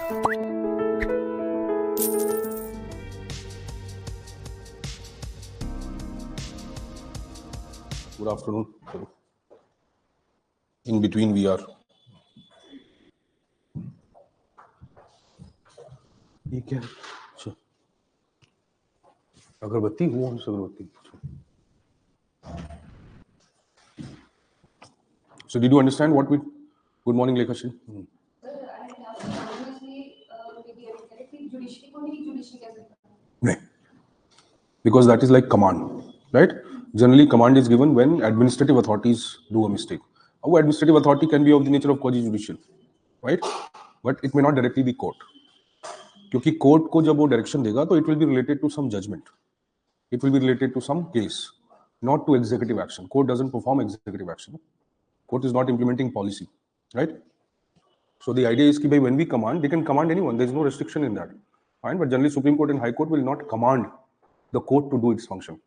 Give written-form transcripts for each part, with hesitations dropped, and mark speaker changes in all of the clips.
Speaker 1: Good afternoon. In between we are. ये क्या? अच्छा. अगरबत्ती हुआ अगरबत्ती. So did you understand what we? Good morning, Lekashin. No. Because that is like command, right? Generally, command is given when administrative authorities do a mistake. Our administrative authority can be of the nature of quasi-judicial, right? But it may not directly be court. क्योंकि court को जब वो direction देगा तो it will be related to some judgment. It will be related to some case, not to executive action. Court doesn't perform executive action. Court is not implementing policy, right? So the idea is that when we command, they can command anyone. There is no restriction in that. Fine, but generally Supreme Court and High Court will not command the court to do its function.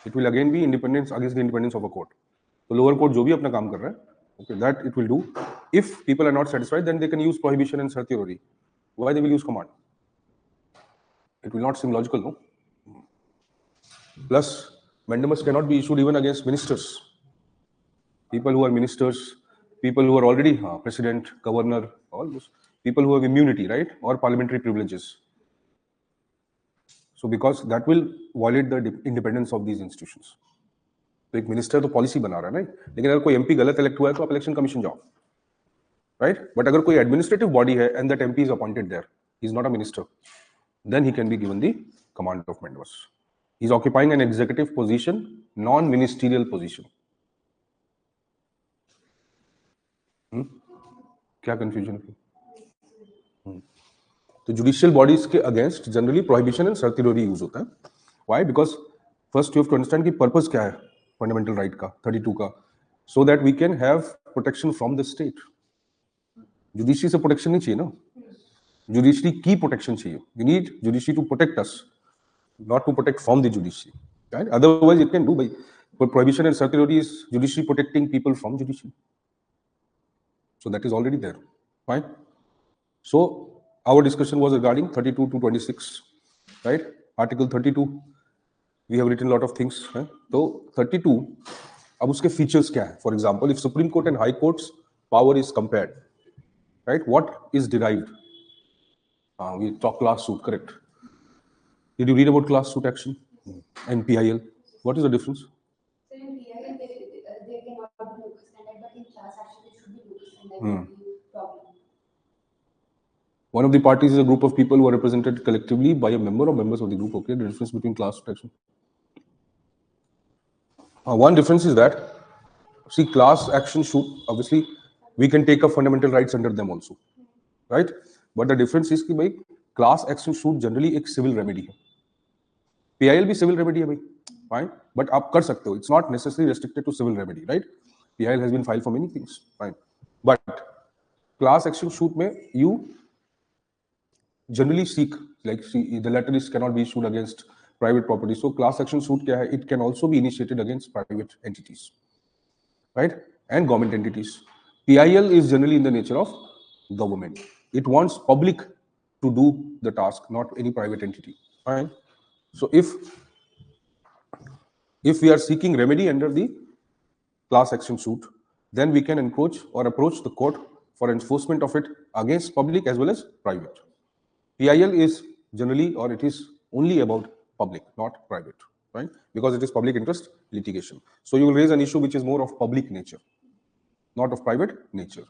Speaker 1: It will again be independence against the independence of a court. So lower court जो भी अपना काम कर रहा है, okay, that it will do. If people are not satisfied, then they can use prohibition and certiorari. Why they will use command? It will not seem logical, no? Plus, mandamus cannot be issued even against ministers. People who are ministers, people who are already president, governor, all those people who have immunity, right, or parliamentary privileges. So because that will violate the independence of these institutions. तो एक minister तो policy बना रहा है ना, लेकिन अगर कोई एमपी गलत इलेक्ट हुआ है तो आप इलेक्शन कमीशन जाओ, राइट? बट अगर कोई एडमिनिस्ट्रेटिव बॉडी है and that MP is appointed there, he is not a minister, then he can be given the command of mandamus. He is occupying an executive position, non-ministerial position. क्या confusion है? तो judicial bodies के against generally prohibition and certiorari use होता है. Why? Because first you have to understand कि purpose क्या है fundamental right का 32 का, so that we can have protection from the state. Judiciary से protection नहीं चाहिए ना. Judiciary की protection चाहिए. We need judiciary to protect us, not to protect from the judiciary. Right? Otherwise, it can do by prohibition and certiorari is judiciary protecting people from judiciary. So that is already there. Fine. So our discussion was regarding 32 to 26. Right? Article 32. We have written a lot of things. Right? So 32. अब उसके features क्या है? For example, if Supreme Court and High Court's power is compared, right? What is derived? We talk class suit, correct? Did you read about class suit action and PIL? What is the difference?
Speaker 2: So in PIL, they cannot be local standard, but in class action, they should be local standard. Problem.
Speaker 1: One of the parties is a group of people who are represented collectively by a member or members of the group. Okay, the difference between class suit action. One difference is that, see, class action suit, obviously, we can take up fundamental rights under them also, right? But the difference is कि class action suit generally एक civil remedy है. PIL भी civil remedy है भाई, fine. But आप कर सकते हो. It's not necessarily restricted to civil remedy, right? PIL has been filed for many things, fine. But class action suit में you generally seek, like, see, the letter is cannot be issued against private property. So class action suit क्या है? It can also be initiated against private entities, right? And government entities. PIL is generally in the nature of government. It wants public to do the task, not any private entity. Fine. So if we are seeking remedy under the class action suit, then we can encroach or approach the court for enforcement of it against public as well as private. PIL is generally, or it is only about public, not private, right? Because it is public interest litigation. So you will raise an issue which is more of public nature, not of private nature.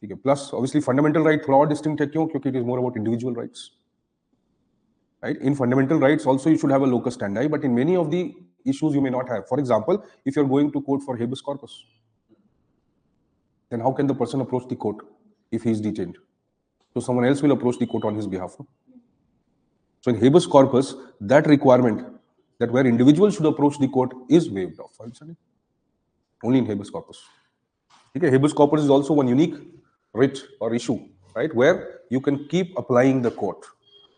Speaker 1: Okay. Plus, obviously, fundamental right थोड़ा और distinct है क्यों? क्योंकि it is more about individual rights. Right? In fundamental rights, also you should have a locus standi, but in many of the issues you may not have. For example, if you're going to court for habeas corpus, then how can the person approach the court if he is detained? So someone else will approach the court on his behalf. So in habeas corpus, that requirement that where individuals should approach the court is waived off. Only in habeas corpus. Okay, habeas corpus is also one unique writ or issue, right, where you can keep applying the court,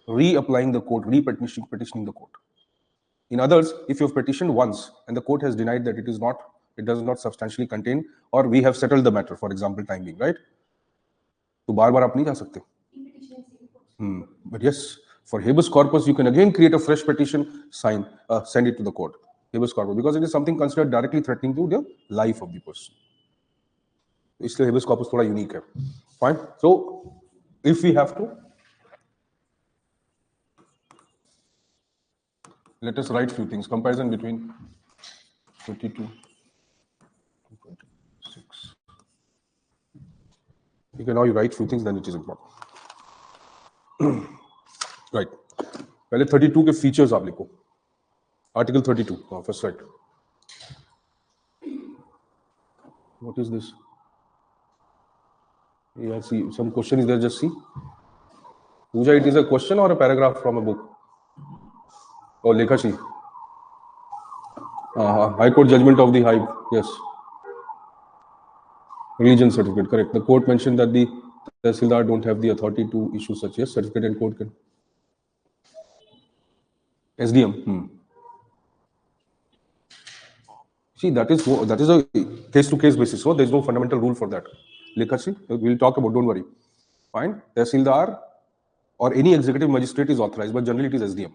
Speaker 1: re-applying the court, petitioning the court. In others, if you have petitioned once and the court has denied that it does not substantially contain, or we have settled the matter, for example, time being, right? तो बार-बार आप नहीं जा सकते. But yes, for habeas corpus, you can again create a fresh petition, send it to the court. Habeas corpus, because it is something considered directly threatening to the life of the person. इसलिए habeas corpus थोड़ा unique है. Fine. So, if we have to, let us write few things. Comparison between 32 and 26. You can now write few things, then it is important. Right. पहले 32 के features आप लिखो. Article 32. First right. What is this? Yeah, see, some question is there, just see. Pooja, it is a question or a paragraph from a book? Oh, Lekhashi. High Court judgment of the High, yes. Religion certificate, correct. The court mentioned that the Tehsildar don't have the authority to issue such a certificate, and court can. SDM. See, that is a case-to-case basis, so there is no fundamental rule for that. Lekhashi, we'll talk about, don't worry. Fine. Tehsildar or any executive magistrate is authorized, but generally it is SDM.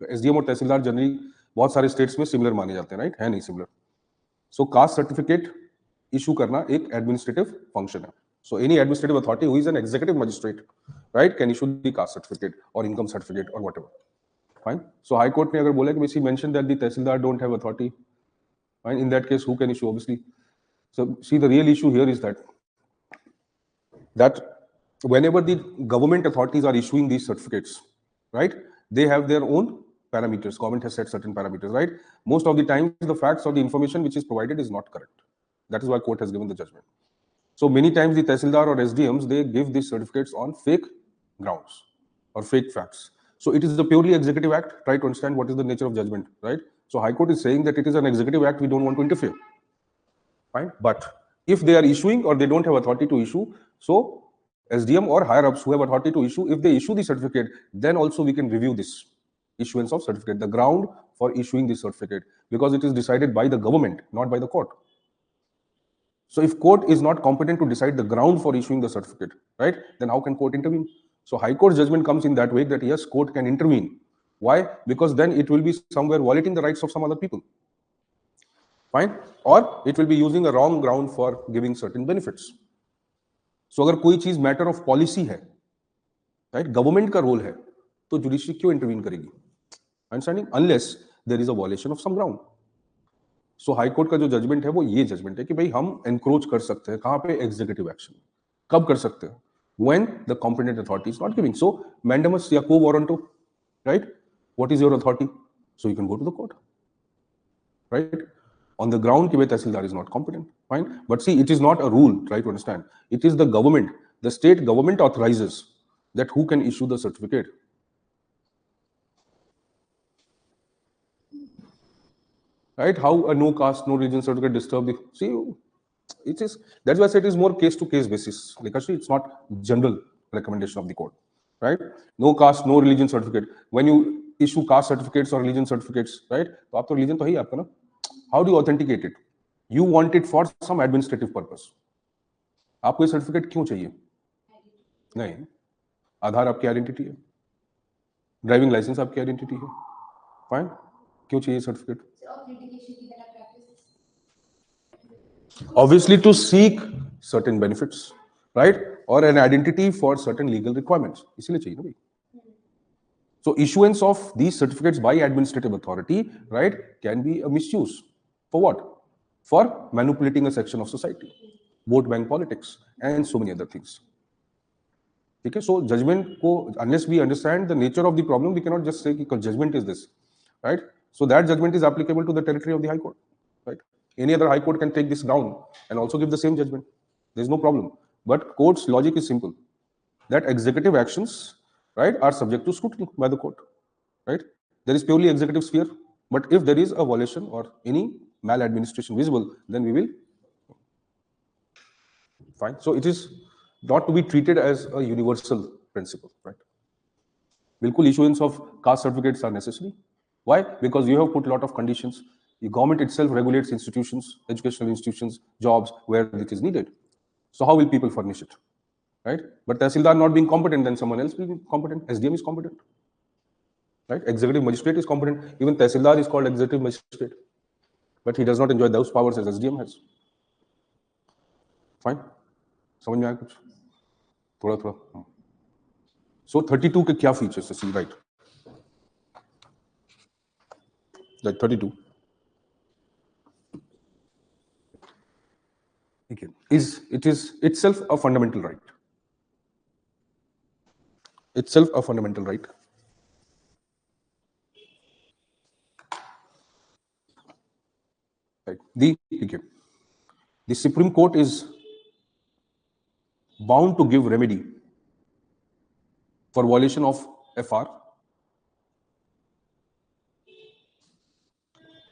Speaker 1: SDM और तहसीलदार generally बहुत सारे states में similar माने जाते हैं, right? है नहीं similar. So caste certificate issue करना एक एडमिनिस्ट्रेटिव फंक्शन है. So any administrative authority who is an executive magistrate, right, can issue the caste certificate और इनकम सर्टिफिकेट और whatever. Fine. So high court ने अगर बोला कि we mention that the tehsildar don't have authority, fine, in that case who can issue? Obviously. So see the real issue here is that whenever the government authorities are issuing these certificates, right, they have their own parameters. Government has set certain parameters, right? Most of the times the facts or the information which is provided is not correct. That is why court has given the judgment. So many times the Tehsildar or SDMs, they give these certificates on fake grounds or fake facts. So it is a purely executive act. Try to understand what is the nature of judgment, right? So High Court is saying that it is an executive act, we don't want to interfere. Fine. But if they are issuing or they don't have authority to issue, so SDM or higher ups who have authority to issue, if they issue the certificate, then also we can review this issuance of certificate, the ground for issuing the certificate, because it is decided by the government, not by the court. So if court is not competent to decide the ground for issuing the certificate, right, then how can court intervene? So High Court judgment comes in that way that yes, court can intervene. Why? Because then it will be somewhere violating the rights of some other people. Fine. Or it will be using a wrong ground for giving certain benefits. So अगर कोई चीज matter of policy है, right, government का role है, तो judiciary क्यों intervene करेगी? Understanding? Unless there is a violation of some ground. So high court का जो जजमेंट है वो ये जजमेंट है कि भाई हम एनक्रोच कर सकते हैं. कहां पे? Executive action. कब कर सकते हैं? When the competent authority is not giving. So mandamus या quo warranto, right, what is your authority? So you can go to the court, right, on the ground कि Tehsildar is not competent. Fine. But see, it is not a rule. Try to understand. It is the government. The state government authorizes that who can issue the certificate. Right? How a no caste, no religion certificate disturb the... See, it is... That's why I said it is more case-to-case basis. Like actually, it's not general recommendation of the court. Right? No caste, no religion certificate. When you issue caste certificates or religion certificates, right? तो आप तो religion तो है ही आपका ना. How do you authenticate it? You want it for some administrative purpose. आपको ये certificate क्यों चाहिए? नहीं. आधार आपकी आइडेंटिटी है, ड्राइविंग लाइसेंस आपकी आइडेंटिटी है. फाइन. क्यों चाहिए certificate? Obviously to seek certain benefits, right, or an identity for certain legal requirements. इसीलिए चाहिए ना भाई. So issuance of these certificates by administrative authority, right, can be a misuse. For what? For manipulating a section of society, vote bank politics, and so many other things. Okay, so judgment ko, unless we understand the nature of the problem, we cannot just say because judgment is this, right? So that judgment is applicable to the territory of the High Court, right? Any other High Court can take this down and also give the same judgment. There is no problem. But court's logic is simple: that executive actions, right, are subject to scrutiny by the court, right? There is purely executive sphere, but if there is a violation or any maladministration visible, then we will. Fine. So it is not to be treated as a universal principle, right? Bilkul issuance of caste certificates are necessary. Why? Because you have put a lot of conditions. The government itself regulates institutions, educational institutions, jobs where it is needed. So how will people furnish it? right? But Tehsildar not being competent, then someone else will be competent. SDM is competent, right? Executive magistrate is competent. Even Tehsildar is called executive magistrate, but he does not enjoy those powers as SDM has. Fine, समझ में आया कुछ? थोड़ा थोड़ा. So 32 के क्या features है? See, right? Like 32. Okay. It is itself a fundamental right. Itself a fundamental right. Right. The Supreme Court is bound to give remedy for violation of FR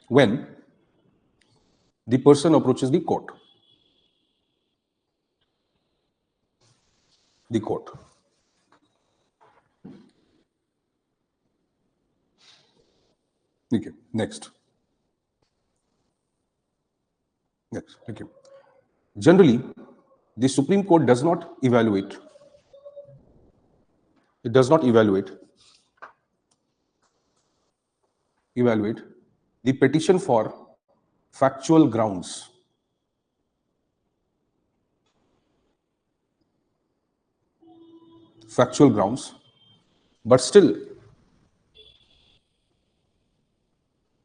Speaker 1: when the person approaches the court. The court. Okay. Next. Okay. Generally, the Supreme Court does not evaluate. It does not evaluate the petition for factual grounds. Factual grounds, but still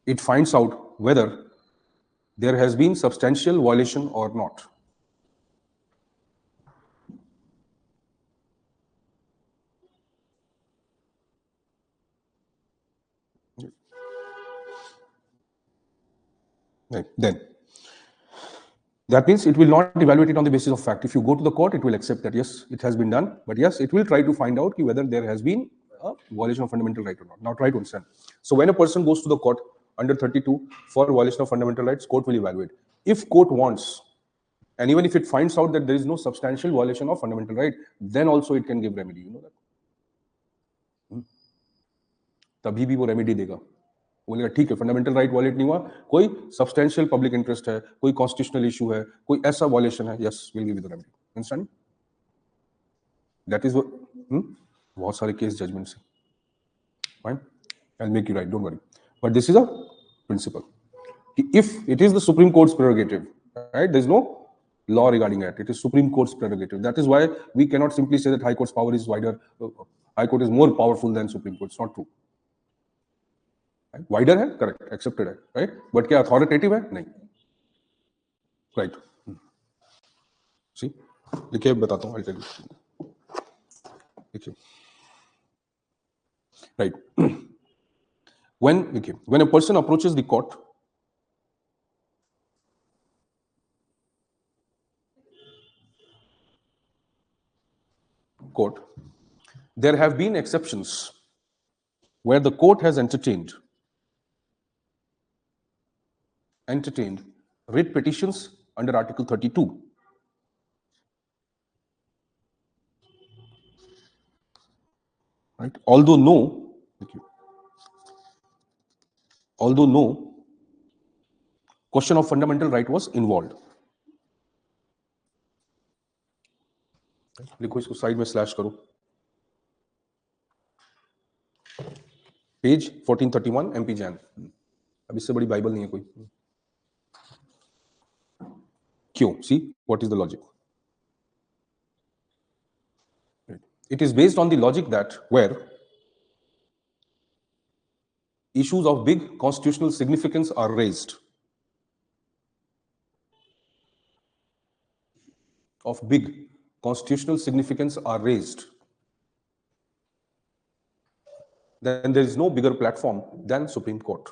Speaker 1: it finds out whether there has been substantial violation or not. Right. Then that means it will not evaluate it on the basis of fact. If you go to the court, it will accept that yes, it has been done, but yes, it will try to find out whether there has been a violation of fundamental right or not. Now try to understand. So when a person goes to the court under 32 for violation of fundamental rights, court will evaluate. If court wants, and even if it finds out that there is no substantial violation of fundamental right, then also it can give remedy. You know that. तभी भी वो remedy देगा. बोलेगा ठीक है, fundamental right violate नहीं हुआ, कोई सब्सटेंशियल पब्लिक इंटरेस्ट है, कोई कॉन्स्टिट्यूशनल इशू है, कोई ऐसा वायलेशन है, yes will give you the remedy. Understand? That is बहुत सारे केस जजमेंट से. Fine, I will make you write, don't worry. But this is a principle. If it is the Supreme Court's prerogative, right? There is no law regarding it. It is Supreme Court's prerogative. That is why we cannot simply say that High Court's power is wider. High Court is more powerful than Supreme Court. It's not true. Right? Wider है, correct, accepted है, right? But क्या authoritative है? नहीं. Right. See, देखिए बताता हूँ. I'll tell you. देखिए. Right. When a person approaches the court, there have been exceptions where the court has entertained writ petitions under Article 32. Right? Although no question of fundamental right was involved. लिखो इसको side में slash करो. Page 1431 MP Jain. अब इससे बड़ी Bible नहीं है कोई. क्यों? See what is the logic. It is based on the logic that where issues of big constitutional significance are raised, then there is no bigger platform than Supreme Court.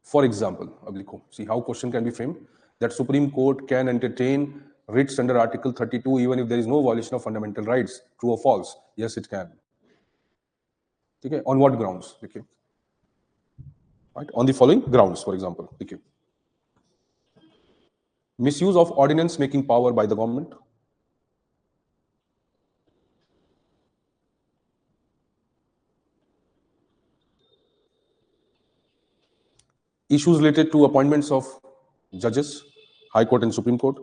Speaker 1: For example, see how question can be framed, that Supreme Court can entertain writs under Article 32 even if there is no violation of fundamental rights. True or false? Yes, it can. Okay. On what grounds? Okay. Right. On the following grounds, for example. Okay. Misuse of ordinance making power by the government. Issues related to appointments of judges, High Court and Supreme Court.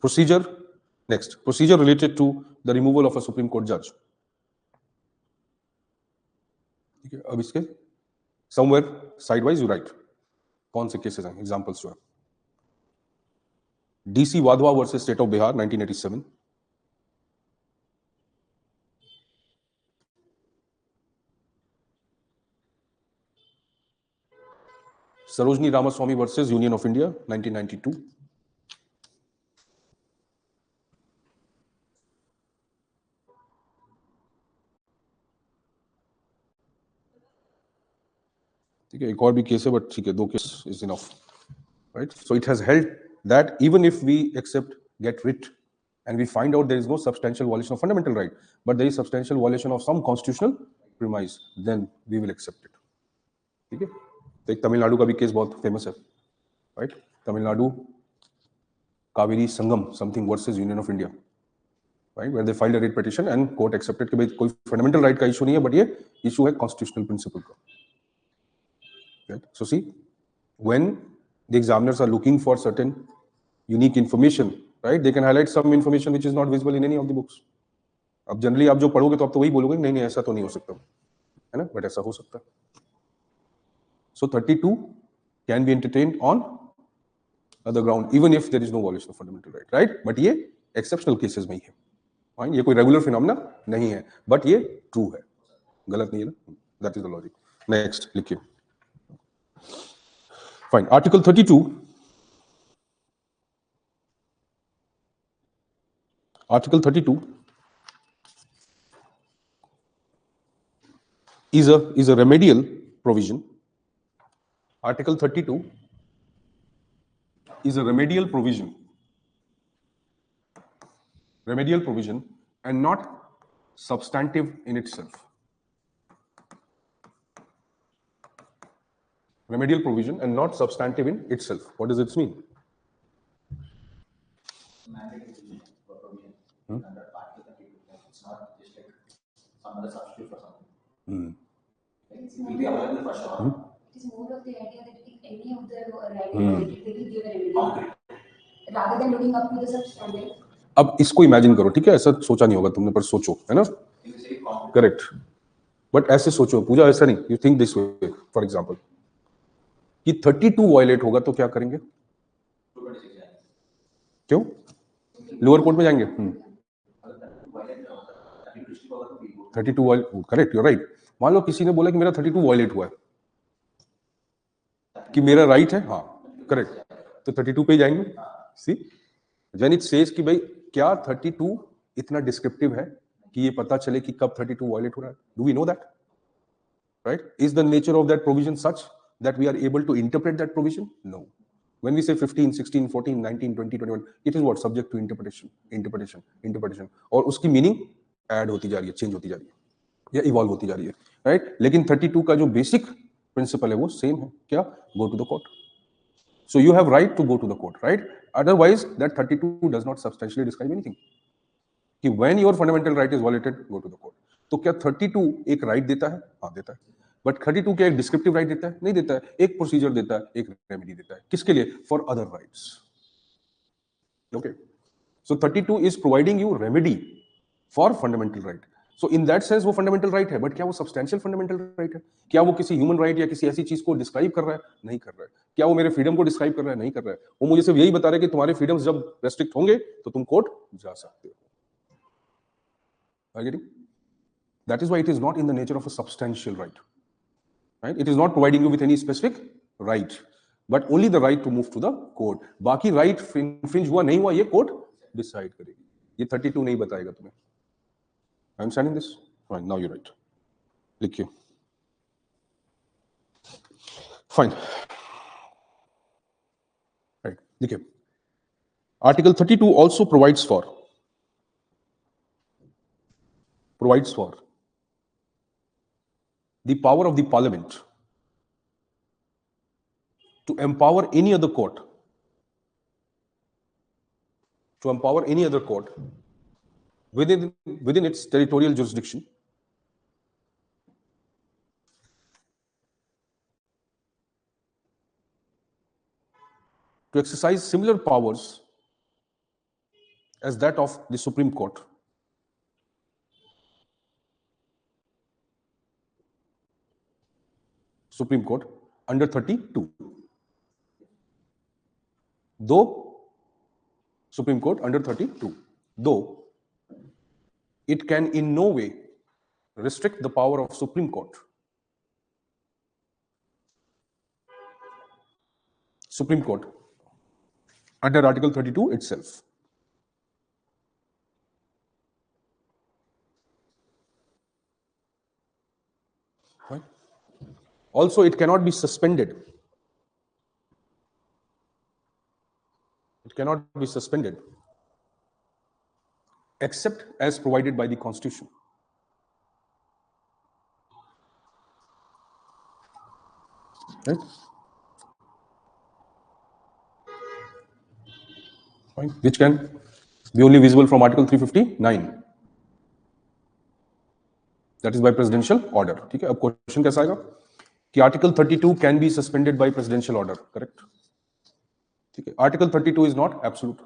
Speaker 1: Procedure, next. Procedure related to the removal of a Supreme Court judge. ठीक है, अब इसके somewhere sideways you write कौन से cases हैं, examples जो है. DC Wadhwa versus state of Bihar 1987. Sarojini Ramaswamy versus Union of India 1992. ठीक है, एक और भी केस है बट ठीक है, दो case is enough, right. So it has held that even if we accept get writ and we find out there is no substantial violation of fundamental right, but there is substantial violation of some constitutional premise, then we will accept it. ठीक है. तो एक तमिलनाडु का भी case बहुत famous है, right. Tamil Nadu Kaveri Sangam something versus union of India, right, where they filed a writ petition and court accepted कि भाई कोई फंडामेंटल राइट का इशू नहीं है, बट ये इशू है कॉन्स्टिट्यूशनल प्रिंसिपल का. Right? So see, when the examiners are looking for certain unique information, right, they can highlight some information which is not visible in any of the books. अब generally आप जो पढ़ोगे तो आप तो वही बोलोगे, नहीं नहीं ऐसा तो नहीं हो सकता, है ना, बट ऐसा हो सकता है. So 32 can be entertained on other ground even if there is no violation of fundamental right, right? But ये exceptional cases में ही है, right? ये कोई regular phenomena नहीं है, but ये true है, गलत नहीं है ना. That is the logic. Next लिखिए. Fine. Article 32. Article 32 is a remedial provision. Article 32 is a remedial provision. Remedial provision and not substantive in itself. Remedial provision and not substantive in itself. What does it mean?
Speaker 3: Under Article 32, it's not just like some other substitute for something. It will be available for sure.
Speaker 2: It is more of the idea that if any of the writing they will give a remedy rather than looking up to the substantive.
Speaker 1: अब इसको imagine करो, ठीक है, ऐसा सोचा नहीं होगा तुमने, पर सोचो, है ना, करेक्ट, बट ऐसे सोचो पूजा, ऐसा नहीं, you think this way. For example कि 32 वायलेट होगा तो क्या करेंगे, क्यों लोअर कोर्ट में जाएंगे. 32 violate, correct, you are right. मान लो किसी ने बोला कि मेरा 32 वायलेट हुआ है, कि मेरा राइट है, हाँ करेक्ट, तो 32 पे ही जाएंगे. सी व्हेन इट सेज कि भाई क्या 32 इतना डिस्क्रिप्टिव है कि ये पता चले कि कब 32 वायलेट हो रहा है. Do we know that, right? Is the nature of that provision such that we are able to interpret that provision? No. When we say 15, 16, 14, 19, 20, 21, it is what? Subject to interpretation. और उसकी meaning add होती जा रही है, change होती जा रही है या इवॉल्व होती जा रही है, राइट. लेकिन 32 का जो बेसिक प्रिंसिपल है वो सेम है, क्या? Go to the court. So you have right to go to the court, right. Otherwise that 32 does not substantially describe anything कि when your fundamental right is violated, go to the court. तो क्या 32 एक right देता है? हाँ देता है. But 32 क्या एक डिस्क्रिप्टिव राइट देता है? नहीं देता है. एक प्रोसीजर देता है, एक रेमेडी देता है. किसके लिए? For other rights. Okay, so 32 is providing you remedy for fundamental right. So in that sense वो फंडामेंटल राइट है, बट क्या वो सब्सटेंशियल फंडामेंटल राइट है? क्या वो किसी ह्यूमन राइट या किसी ऐसी चीज को डिस्क्राइब कर रहा है? नहीं कर रहा है. क्या वो मेरे फ्रीडम को डिस्क्राइब कर रहा है? नहीं कर रहा है. वो मुझे सिर्फ यही बता रहा है कि तुम्हारे फ्रीडम्स जब रेस्ट्रिक्ट होंगे तो तुम कोर्ट जा सकते हो. That is why it is not in the nature of a substantial right. Right? It is not providing you with any specific right, but only the right to move to the court. बाकी right infringe हुआ नहीं हुआ ये court decide करेगी. ये 32 नहीं बताएगा तुम्हें. I am understanding this? Fine. Now you write. लिखिए. Fine. Right. लिखिए. Article 32 also provides for the power of the parliament to empower any other court to empower any other court within its territorial jurisdiction to exercise similar powers as that of the Supreme Court. Supreme Court under 32. Though Supreme Court under 32, though it can in no way restrict the power of Supreme Court. Supreme Court under Article 32 itself. Right? Also, it cannot be suspended. It cannot be suspended except as provided by the Constitution. Right? Right? Which can be only visible from Article 359. That is by presidential order. ठीक है? अब question कैसा आएगा कि Article 32 can be suspended by presidential order. Correct? ठीक है? Article 32 is not absolute.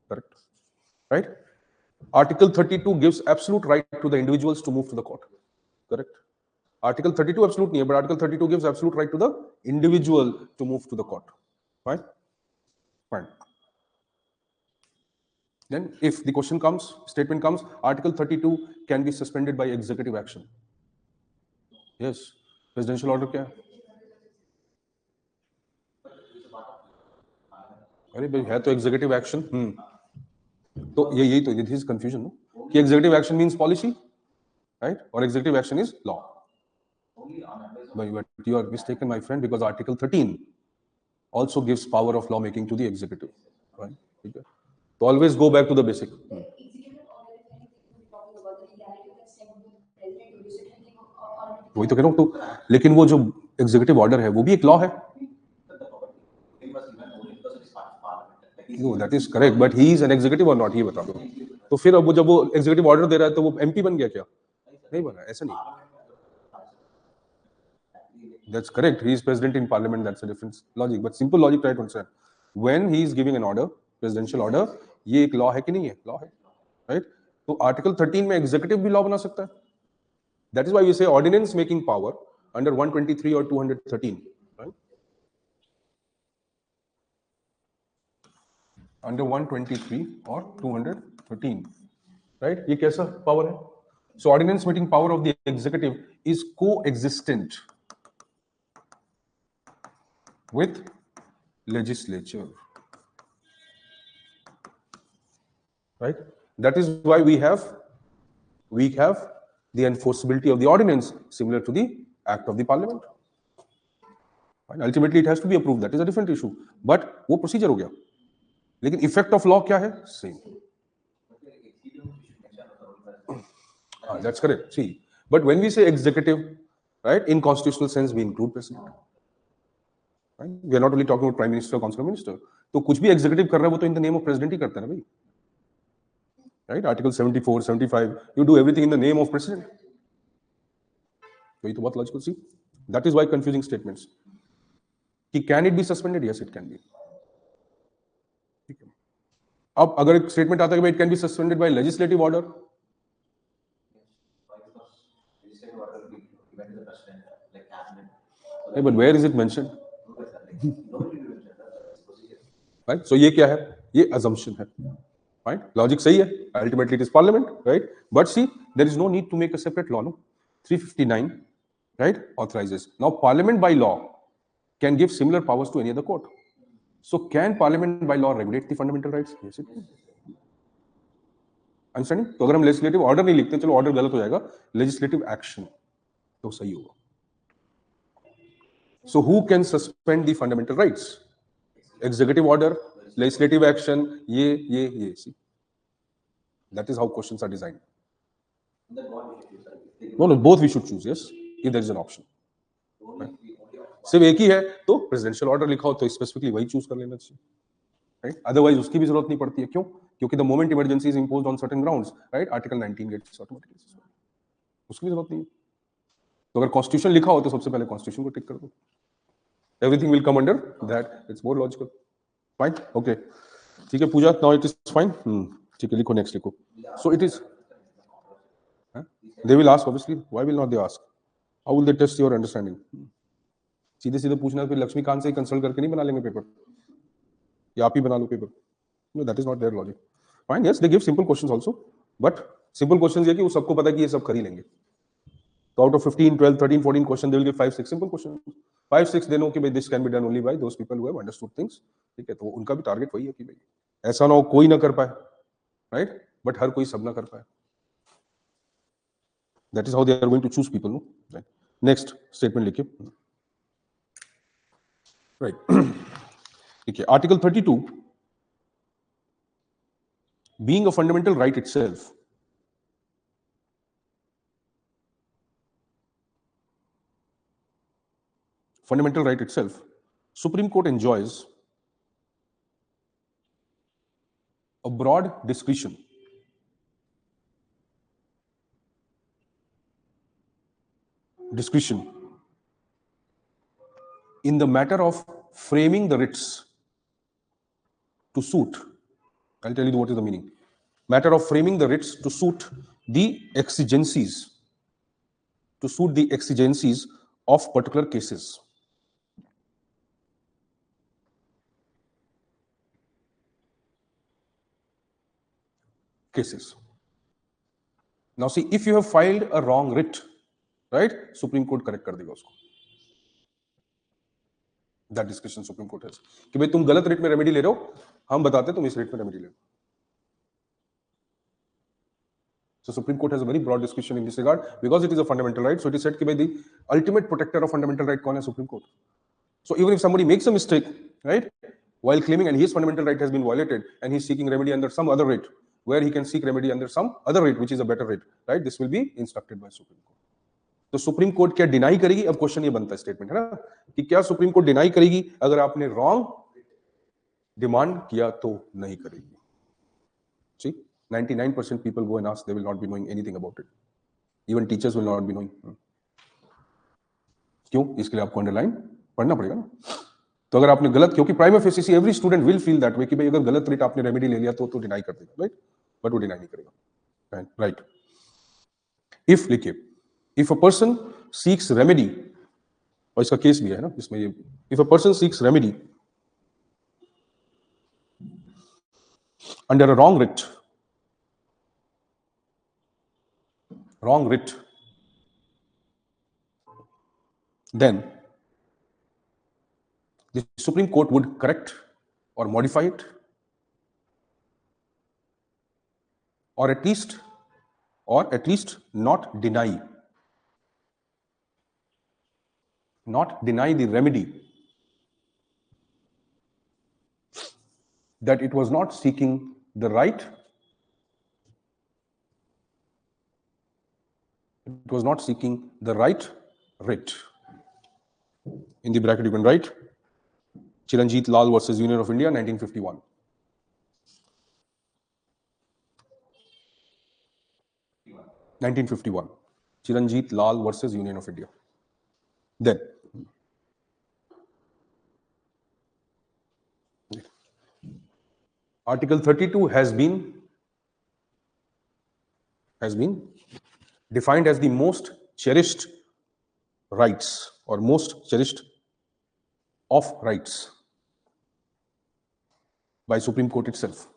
Speaker 1: Correct? Right? Article 32 gives absolute right to the individuals to move to the court. Correct? Article 32 absolute नहीं है, but Article 32 gives absolute right to the individual to move to the court. Fine? Fine. Then, if the question comes, statement comes, Article 32 can be suspended by executive action. Yes. Presidential order क्या है? अरे भाई है तो executive action. तो यही तो this is confusion, no? कि executive action means policy, right? Or executive action is law. But you are mistaken, my friend, because Article 13 also gives power of law making to the executive. Right? Okay. So always go back to the basic. वही तो कह रहा हूँ तो, लेकिन वो जो executive order है वो भी एक लॉ है. No, that is correct, but he is an executive or not, ये बता दो. तो फिर अब वो जब वो एग्जीक्यूटिव ऑर्डर दे रहा है तो वो एमपी बन गया क्या? नहीं बना, ऐसा नहीं. That's correct. He is president in parliament. That's a different logic. But simple logic, try to understand. When he is giving an order, presidential order, ये एक law है कि नहीं है? Law है, right? तो Article 13 में executive भी law बना सकता है. That is why we say ordinance making power under 123 or 213, right? Under 123 or 213, right? ये कैसा power है? So ordinance making power of the executive is coexistent with legislature, right? That is why we have the enforceability of the ordinance similar to the act of the parliament. And ultimately it has to be approved. That is a different issue. But वो procedure हो गया. लेकिन effect of law क्या है? Same. That's correct. See, but when we say executive, right, in constitutional sense we include president. Right? We are not only talking about prime minister or council minister. तो कुछ भी executive कर रहा है वो तो in the name of president ही करता है ना भाई. Right? Article 74, 75, you do everything in the name of president. वही तो बहुत logical. See, that is why confusing statements. कि can it be suspended? Yes, it can be. ठीक है. अब अगर एक statement आता है कि भाई it can be suspended by legislative order. Hey, but where is it mentioned? Right? So ये क्या है? ये assumption है. Right? Logic सही है. Ultimately it is parliament, right? But see, there is no need to make a separate law, no? 359, right, authorizes. Now parliament by law can give similar powers to any other court. So can parliament by law regulate the fundamental rights? Yes, it can. Understanding? तो अगर हम legislative order नहीं लिखते, चलो order गलत हो जाएगा, legislative action तो सही होगा. So who can suspend the fundamental rights? Executive order, legislative action, ye. See, that is how questions are designed. No, both we should choose. Yes, if there is an option. Right? सिर्फ एक ही है तो presidential order लिखा हो तो specifically वही choose कर लेना चाहिए. Right? Otherwise उसकी भी जरूरत नहीं पड़ती है. क्यों? क्योंकि the moment emergency is imposed on certain grounds, right, article 19 gets automatically suspended, उसकी भी जरूरत नहीं है। तो अगर कॉन्स्टिट्यूशन लिखा हो तो सबसे पहले कॉन्स्टिट्यूशन को टिक कर दो, everything will come under that, it's more logical, fine, okay, ठीक है Pooja, now it is fine, ठीक है, लिखो, नेक्स्ट लिखो। So it is, they will ask obviously, why will not they ask, how will they test your understanding, सीधे सीधे पूछना, फिर लक्ष्मीकांत से कंसल्ट करके नहीं बना लेंगे पेपर, या आप ही बना लो paper, no, that is not their logic, fine, yes they give simple questions also, but simple questions ये कि वो सबको पता है कि ये सब कर ही लेंगे, तो out of 15 12 13 14 question they will give 5 6 simple question, 5 6 they know कि भाई this can be done only by those people who have understood things, ठीक है, तो उनका भी टारगेट वही है कि भाई ऐसा ना हो कोई ना कर पाए, राइट, बट हर कोई सब ना कर पाए, that is how they are going to choose people, no, right, next statement लिखिए, राइट, ठीक है, article 32 being a fundamental right itself, fundamental right itself, Supreme Court enjoys a broad discretion in the matter of framing the writs to suit, I'll tell you what is the meaning, matter of framing the writs to suit the exigencies of particular cases. Now see, if you have filed a wrong writ, right, Supreme Court correct कर देगा उसको, that discretion Supreme Court has, कि भाई तुम गलत rate में remedy ले रहे हो, हम बताते तुम इस रेट में रेमेडी ले लो. So Supreme Court has a very broad discretion in this regard because it is a fundamental right. So it is said कि भाई the ultimate protector of fundamental right कौन है? Supreme Court. So even if somebody makes a mistake, right, while claiming and his fundamental right has been violated and he's seeking remedy under some other right, where he can seek remedy under some other right which is a better right, right, this will be instructed by Supreme Court. तो supreme court क्या deny करेगी? अब question ये बनता है statement, है ना, कि क्या सुप्रीम कोर्ट डिनाई करेगी अगर आपने रॉन्ग डिमांड किया तो नहीं करेगी. See, 99% people go and ask, they will not be knowing anything about it. Even teachers will not be knowing. क्यों? इसके लिए आपको अंडरलाइन पढ़ना पड़ेगा ना. तो अगर आपने गलत, क्योंकि prima facie every student will feel that way कि भाई अगर गलत रेट आपने रेमेडी ले लिया तो डिनाई कर देगा, राइट, बट वो डिनाई नहीं करेगा, राइट. इफ लिखिए, if a person seeks remedy, और इसका केस भी है ना इसमें, ये if a person seeks remedy under a wrong writ, then the Supreme Court would correct or modify it, or at least not deny the remedy that it was not seeking the right, writ. In the bracket you can write Chiranjit Lal versus Union of India 1951. Chiranjit Lal versus Union of India. Then Article 32 has been defined as the most cherished rights or most cherished of rights by Supreme Court itself.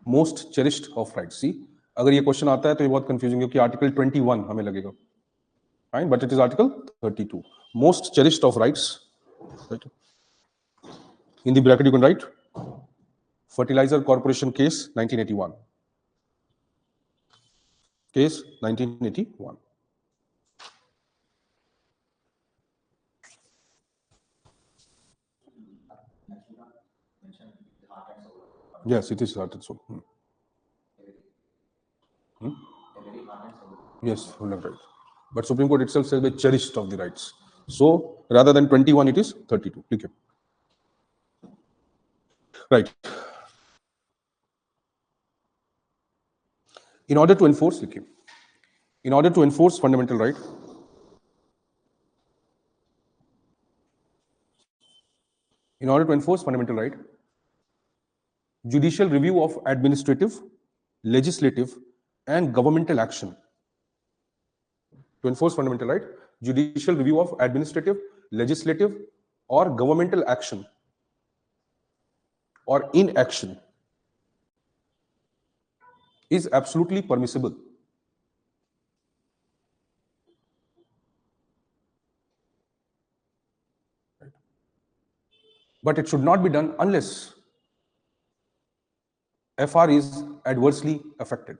Speaker 1: Most cherished of rights. See, अगर ये question आता है तो ये बहुत confusing है कि article 21 हमें लगेगा, fine, but it is article 32, most cherished of rights, right. In the bracket you can write fertiliser corporation case 1981, case 1981. Yes, it is heart and soul. Yes, right. But Supreme Court itself says the cherished of the rights. So rather than 21, it is 32. Okay. Right. In order to enforce, लिखिए, in order to enforce fundamental right, in order to enforce fundamental right, judicial review of administrative, legislative, and governmental action. To enforce fundamental right, judicial review of administrative, legislative, or governmental action or inaction is absolutely permissible. But it should not be done unless FR is adversely affected.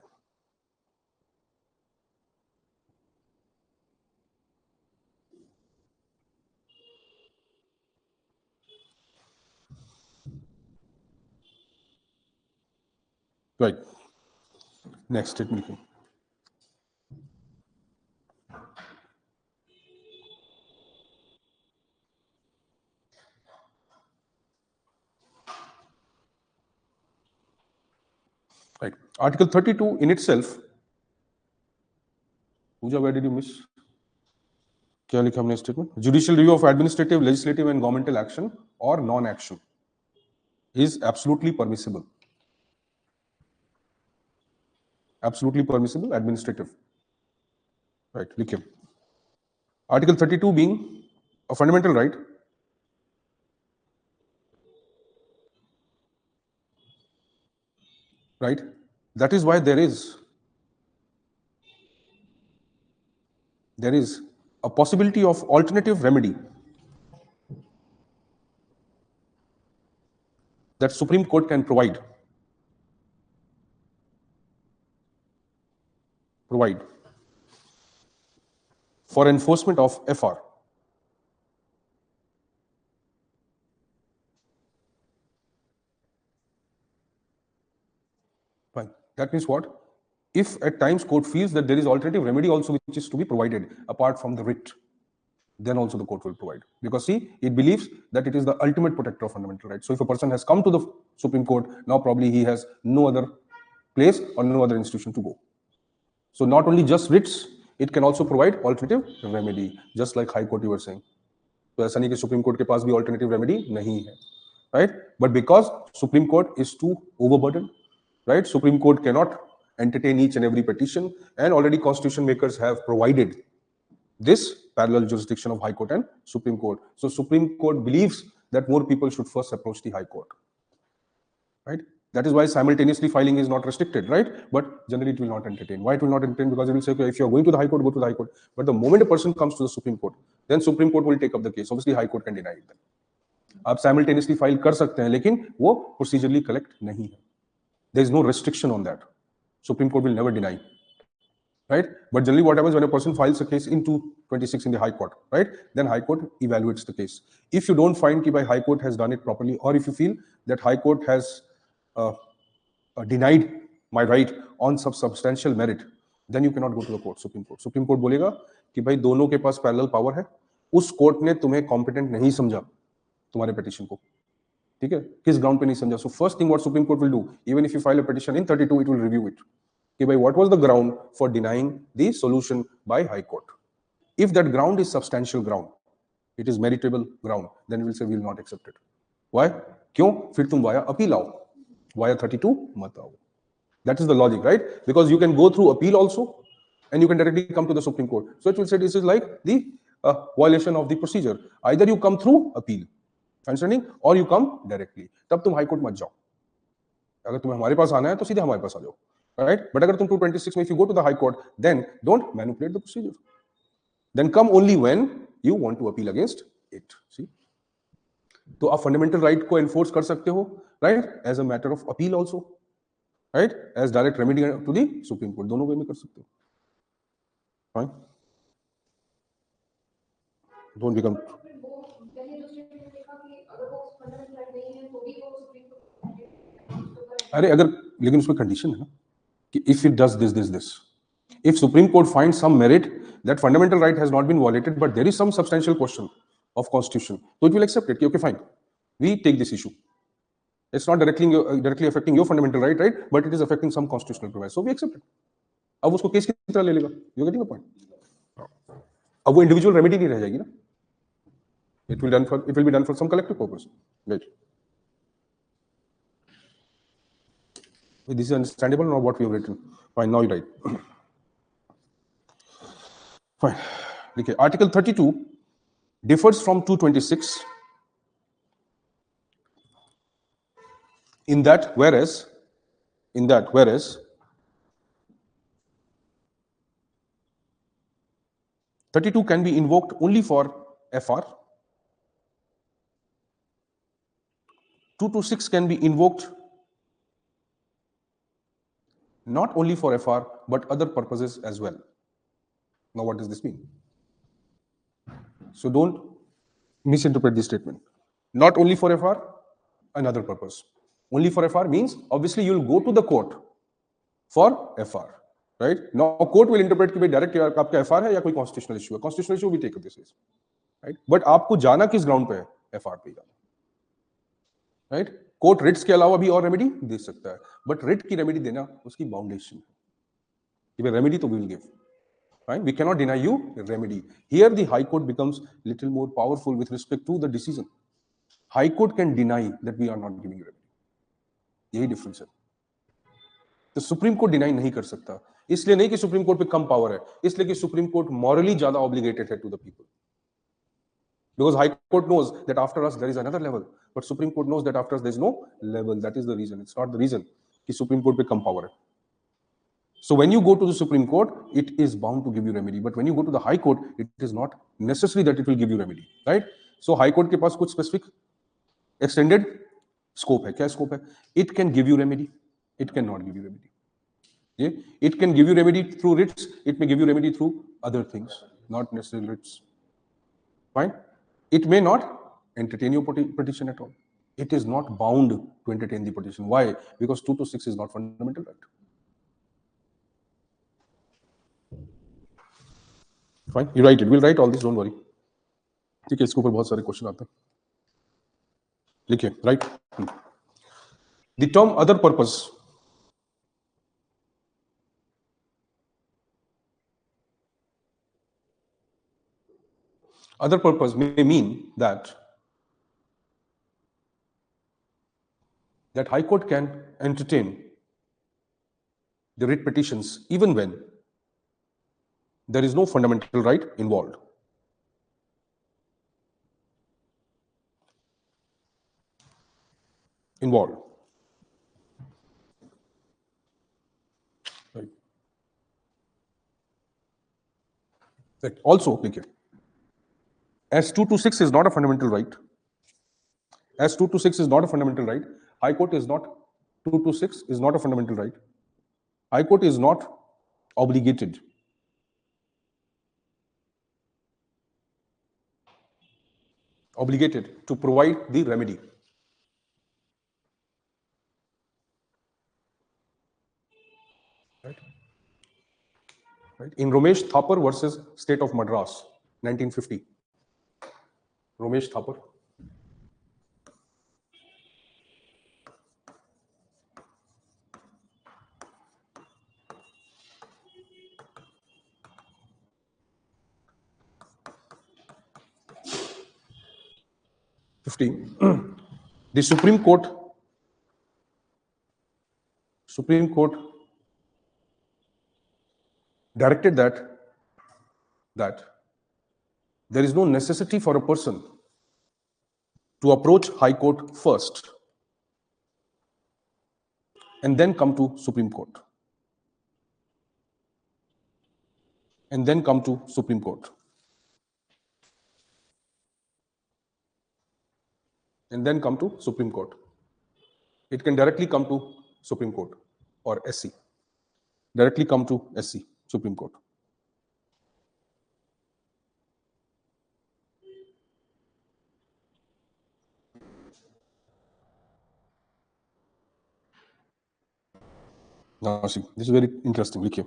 Speaker 1: Right. Next statement. Right. Article 32 in itself. Pooja, where did you miss? क्या लिखा हमने statement? Judicial review of administrative, legislative, and governmental action or non-action is absolutely permissible. Absolutely permissible, administrative. Right. लिखिए. Article 32 being a fundamental right, right? That is why there is a possibility of alternative remedy that Supreme Court can provide for enforcement of FR. Fine. That means what? If at times court feels that there is alternative remedy also which is to be provided apart from the writ, then also the court will provide. Because see, it believes that it is the ultimate protector of fundamental rights. So if a person has come to the Supreme Court, now probably he has no other place or no other institution to go. So not only just writs, it can also provide alternative remedy, just like High Court you were saying. तो ऐसा नहीं कि Supreme Court के पास भी alternative remedy नहीं है, right? But because Supreme Court is too overburdened, right? Supreme Court cannot entertain each and every petition, and already constitution makers have provided this parallel jurisdiction of High Court and Supreme Court. So Supreme Court believes that more people should first approach the High Court, right? That is why simultaneously filing is not restricted, right? But generally it will not entertain. Why it will not entertain? Because it will say, okay, if you are going to the High Court, go to the High Court. But the moment a person comes to the Supreme Court, then Supreme Court will take up the case. Obviously, High Court can deny it then. आप simultaneously file कर सकते हैं, लेकिन वो procedurally correct नहीं है. There is no restriction on that. Supreme Court will never deny, right? But generally what happens when a person files a case in 226 in the High Court, right? Then High Court evaluates the case. If you don't find that High Court has done it properly, or if you feel that High Court has denied my right on substantial merit, then you cannot go to the court, Supreme Court. Supreme Court बोलेगा कि भाई दोनों के पास parallel power है, उस court ने तुम्हें competent नहीं समझा तुम्हारे पिटीशन को, ठीक है? किस ग्राउंड पे नहीं समझा? So first thing what Supreme Court will do, even if you file a petition in 32, it will review it. कि भाई what was the ground for denying the solution by High Court? If that ground is substantial ground, it is meritable ground, then we will say we will not accept it. Why? क्यों? फिर तुम via appeal आओ, via 32 मत आओ. That is the logic, right? Because you can go through appeal also, and you can directly come to the Supreme Court. So it will say this is like the violation of the procedure. Either you come through appeal, understanding, or you come directly. तब तुम High Court मत जाओ. अगर तुम्हें हमारे पास आना है तो सीधे हमारे पास आ जाओ, right? But अगर तुम 226 में if you go to the High Court, then don't manipulate the procedure. Then come only when you want to appeal against it. See? तो आप fundamental right को enforce कर सकते हो, right? As a matter of appeal also, right? As direct remedy to the Supreme Court. दोनों वे में कर सकते हो. Fine. Don't become. अरे अगर लेकिन उसमें कंडीशन है ना कि if it does this, if Supreme Court finds some merit that fundamental right has not been violated, but there is some substantial question of constitution, so it will accept it. Okay, fine, we take this issue. It's not directly affecting your fundamental right, but it is affecting some constitutional provision, so we accept it. अब उसको case की तरह ले लेगा। You getting the point? अब वो individual remedy नहीं रह जाएगी ना, it will be done for some collective purpose, right? This is understandable now what we have written. Fine, now you write. Fine. Okay. Article 32 differs from 226 in that whereas 32 can be invoked only for FR. 226 can be invoked not only for FR but other purposes as well. Now, what does this mean? So don't misinterpret this statement. Not only for FR, another purpose. Only for FR means obviously you'll go to the court for FR, right? Now court will interpret कि भाई direct आपका FR है या कोई constitutional issue है. Constitutional issue we take this is, right? But आपको जाना किस ground पे है? FR पे जाना, right? कोर्ट रिट्स के अलावा भी और रेमेडी दे सकता है, बट रिट की रेमेडी देना उसकी बाउंडेशन है। रेमेडी तो we will give, right? We cannot deny you remedy. Here the High Court becomes little more powerful with respect to the decision. High Court can deny that we are not giving you remedy. यही difference है। तो supreme court deny नहीं कर सकता, इसलिए नहीं कि supreme court पे कम पावर है, इसलिए कि सुप्रीम कोर्ट मॉरली ज्यादा ऑब्लिगेटेड है to the people. Because High Court knows that after us there is another level, but Supreme Court knows that after us there is no level. That is the reason. It's not the reason कि Supreme Court पे कम power है। So when you go to the Supreme Court, it is bound to give you remedy. But when you go to the High Court, it is not necessary that it will give you remedy, right? So High Court के पास कुछ specific extended scope है। क्या scope है? It can give you remedy. It cannot give you remedy. Yeah? It can give you remedy through writs. It may give you remedy through other things, not necessarily writs. Fine. It may not entertain your petition at all. It is not bound to entertain the petition. Why? Because 226 is not fundamental right. Fine, you write it. We'll write all this. Don't worry. ठीक है, इसके ऊपर बहुत सारे question आते हैं। लिखिए, right? The term other purpose. Other purpose may mean that High Court can entertain the writ petitions even when there is no fundamental right involved. Right. Right. Also, as 226 is not a fundamental right, High Court is not, 226 is not a fundamental right. High Court is not obligated to provide the remedy. Right? In Ramesh Thapar versus State of Madras, 1950. Ramesh Thapar. The Supreme Court directed that there is no necessity for a person to approach High Court first and then come to Supreme Court. And then come to Supreme Court. And then come to Supreme Court. It can directly come to Supreme Court or SC. Directly come to SC, Supreme Court. Now see, this is very interesting. Look here.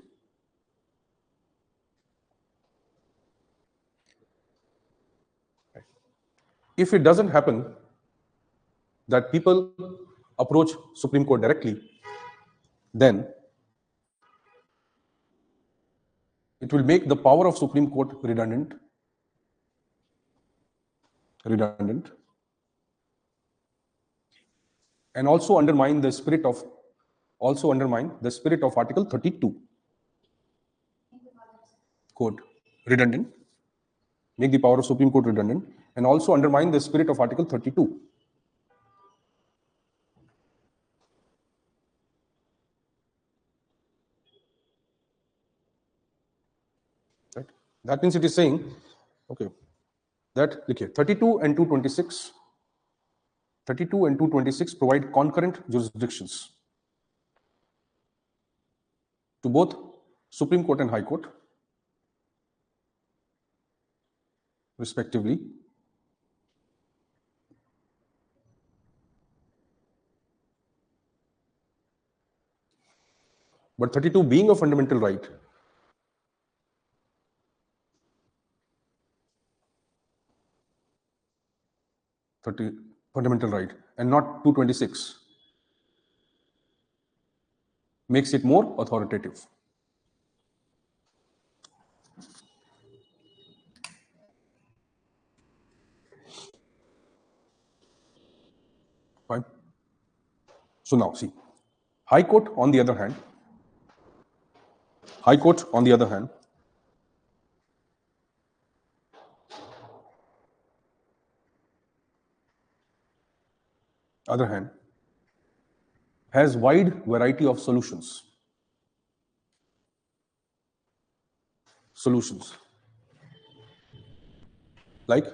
Speaker 1: If it doesn't happen that people approach Supreme Court directly, then It will make the power of Supreme Court redundant, and also undermine the spirit of Article 32. Court redundant, make the power of Supreme Court redundant, and also undermine the spirit of Article 32. Right? That means it is saying, okay, that 32 and 226 provide concurrent jurisdictions to both Supreme Court and High Court, respectively. But 32 being a fundamental right, fundamental right, and not 226, makes it more authoritative. Fine. So now see, High Court on the other hand, has wide variety of solutions. Like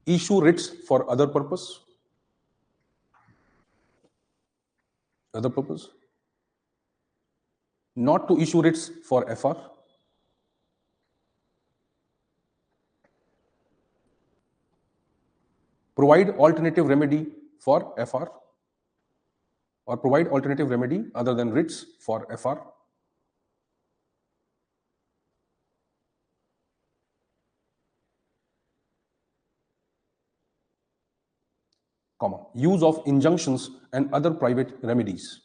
Speaker 1: issue writs for other purpose, not to issue writs for FR, provide alternative remedy for FR, or provide alternative remedy other than writs for FR, use of injunctions and other private remedies.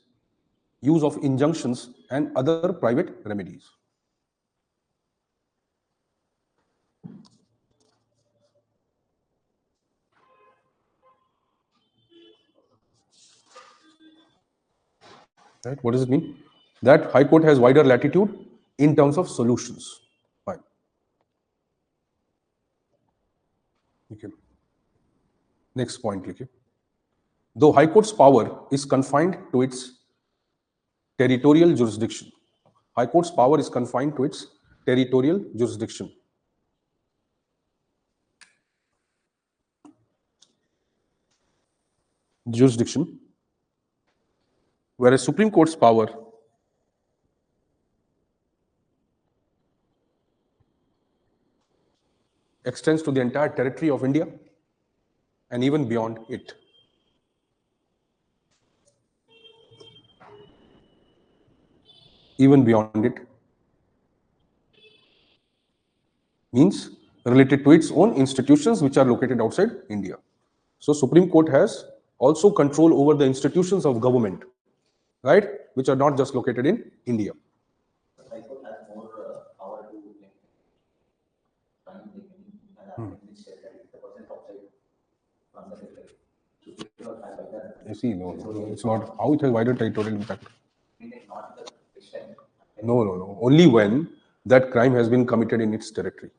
Speaker 1: Right? What does it mean? That High Court has wider latitude in terms of solutions. Fine. Okay. Next point. Okay. Though High Court's power is confined to its territorial jurisdiction. High Court's power is confined to its territorial jurisdiction. Whereas Supreme Court's power extends to the entire territory of India and even beyond it. Means related to its own institutions which are located outside India. So Supreme Court has also control over the institutions of government, right, which are not just located in India.
Speaker 3: High Court has more power to find the territory, the person outside from the territory.
Speaker 1: You see, no, it's not how it has wider territorial impact.
Speaker 3: Not the extent.
Speaker 1: No. Only when that crime has been committed in its territory.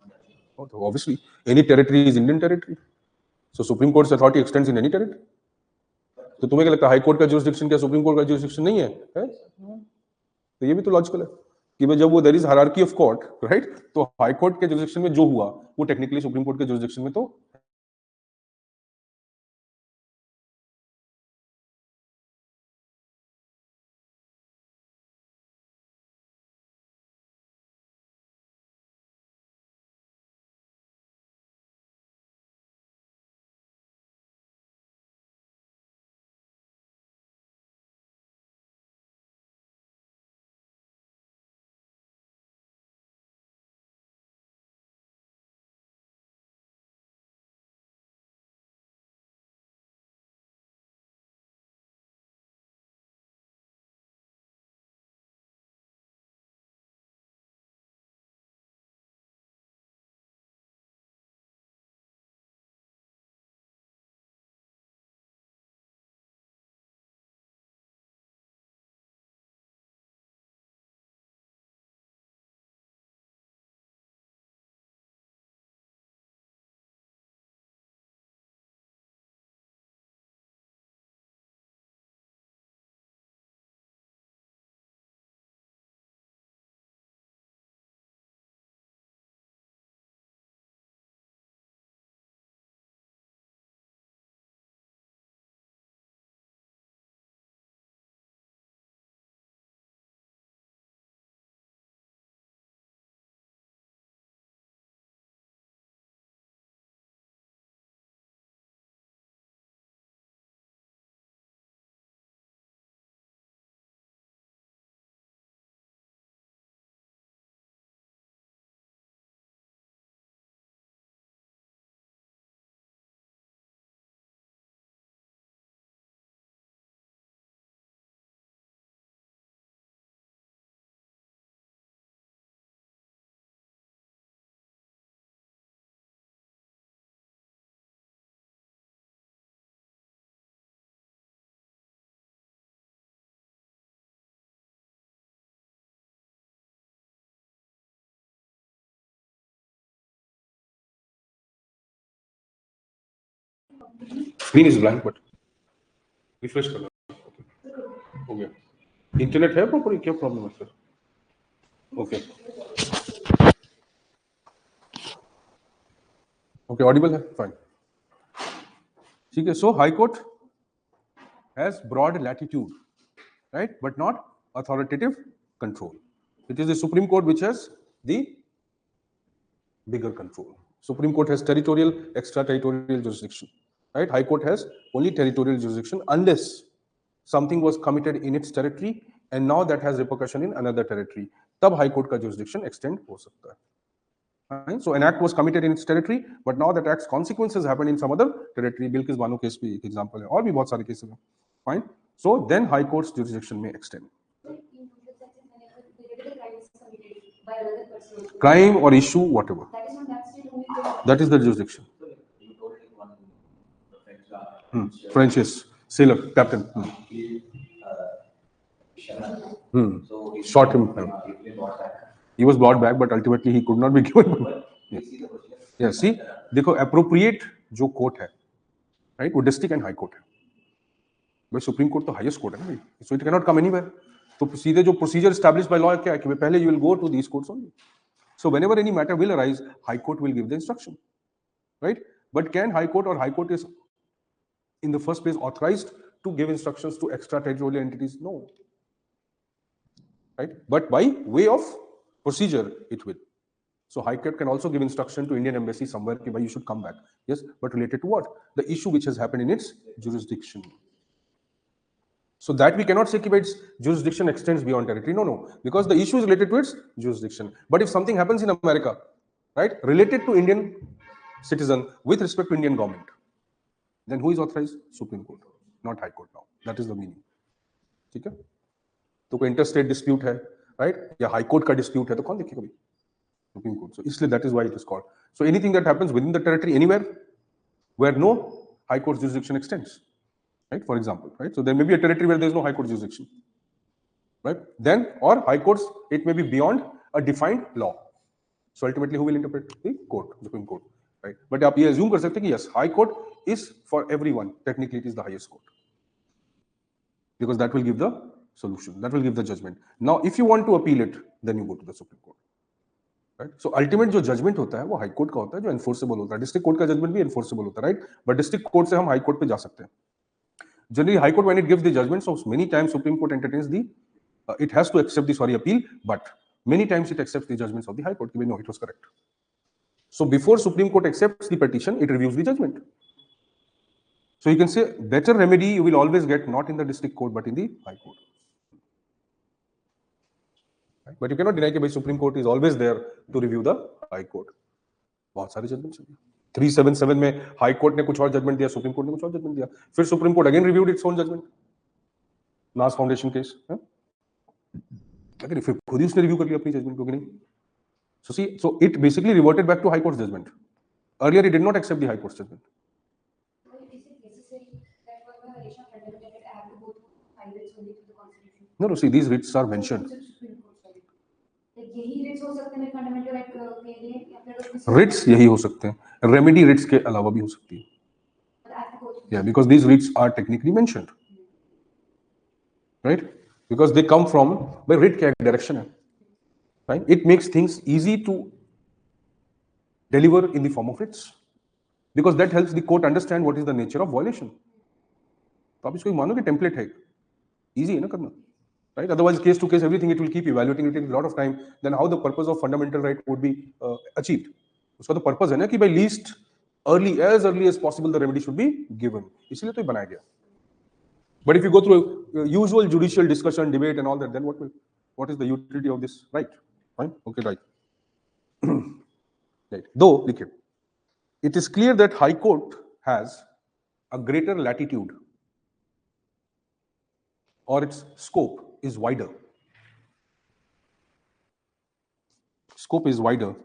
Speaker 1: Obviously, any territory is Indian territory. So Supreme Court's authority extends in any territory. तो तुम्हें क्या लगता है high court का jurisdiction क्या supreme court का jurisdiction नहीं है, तो ये भी तो लॉजिकल है कि भाई जब वो there is hierarchy of court, right, तो हाई कोर्ट के जुरिस्डिक्शन में जो हुआ वो टेक्निकली सुप्रीम कोर्ट के जुरिस्डिक्शन में तो Screen is blank, but refresh करना. हो गया. Internet है proper? क्या problem है sir? Okay. Okay, audible है? Fine. ठीक है. So High Court has broad latitude, right? But not authoritative control. It is the Supreme Court which has the bigger control. Supreme Court has territorial, extraterritorial jurisdiction, right? High Court has only territorial jurisdiction unless something was committed in its territory and now that has repercussion in another territory. तब High Court का jurisdiction extend हो सकता है. Right? So an act was committed in its territory, but now that act's consequences happened in some other territory. Bilkis Bano case भी एक example है, और भी बहुत सारे cases हैं. Fine. So then High Court's jurisdiction may extend. Crime or issue, whatever. That is the jurisdiction.
Speaker 3: You told it one, the French guy.
Speaker 1: French, yes. Sailor, captain.
Speaker 3: So he
Speaker 1: Shot him.
Speaker 3: he brought back.
Speaker 1: He was brought back, but ultimately he could not be given.
Speaker 3: You see the procedure.
Speaker 1: Yeah, see, देखो appropriate जो court है, right? वो district and high court है. भाई Supreme Court तो highest court है ना भाई. So it cannot come anywhere. तो सीधे जो procedure established by law क्या है कि पहले you will go to these courts only. So whenever any matter will arise, High Court will give the instruction, right? But can High Court or High Court is in the first place authorized to give instructions to extraterritorial entities? No, right? But by way of procedure, it will. So High Court can also give instruction to Indian embassy somewhere कि भाई you should come back. Yes, but related to what? The issue which has happened in its jurisdiction. So that we cannot say that its jurisdiction extends beyond territory. No, no, because the issue is related to its jurisdiction. But if something happens in America, right, related to Indian citizen with respect to Indian government, then who is authorized? Supreme Court, not High Court now. That is the meaning. ठीक है? तो कोई interstate dispute है, right? या High Court का dispute है, तो कौन देखेगा भाई? Supreme Court. So इसलिए that is why it is called. So anything that happens within the territory anywhere where no High Court jurisdiction extends. Right, for example, right? So there may be a territory where there is no High Court jurisdiction, right? Then, or High Courts, it may be beyond a defined law. So ultimately, who will interpret? The court, Supreme Court, right? But आप ये assume कर सकते हैं कि yes, High Court is for everyone. Technically, it is the highest court because that will give the solution, that will give the judgment. Now, if you want to appeal it, then you go to the Supreme Court, right? So ultimate जो judgment होता है वो High Court का होता है, जो enforceable होता है. District Court का judgment भी enforceable होता है, right? But District Court से हम High Court पे जा सकते हैं. Generally, High Court, when it gives the judgment, so many times Supreme Court entertains the, it has to accept the appeal, but many times it accepts the judgments of the High Court. No, it was correct. So before Supreme Court accepts the petition, it reviews the judgment. So you can say better remedy you will always get not in the District Court but in the High Court. Right? But you cannot deny that Supreme Court is always there to review the High Court. बहुत सारे judgments हैं. 377 में high court ने कुछ और judgement दिया, supreme court ने कुछ और जजमेंट दिया, फिर supreme court again reviewed its own judgement. नास फाउंडेशन केस है, अगर फिर खुद ही उसने रिव्यू कर लिया अपनी जजमेंट को कि नहीं. So see, so it basically reverted back to high court judgment. Earlier it did not accept the high court judgment. No, no, see, these writs are mentioned. Writs यही हो सकते हैं, रेमेडी writs के अलावा भी हो सकती है. Yeah, because these writs are technically mentioned, right? Because they come from, by writ क्या direction है, right? It makes things easy to deliver in the form of writs, because that helps the court understand what is the nature of violation. तो आप इसको मानो कि template है, easy है ना करना, right? Otherwise, case to case, everything it will keep evaluating, it takes a lot of time. Then how the purpose of fundamental right would be achieved? उसका तो purpose है ना कि by least as early as possible the remedy should be given. इसलिए तो ये बनाया गया. But if you go through usual judicial discussion, debate, and all that, then what is the utility of this right? Fine, okay, right. Right. Though, it is clear that High Court has a greater latitude, or its scope is wider. Scope is wider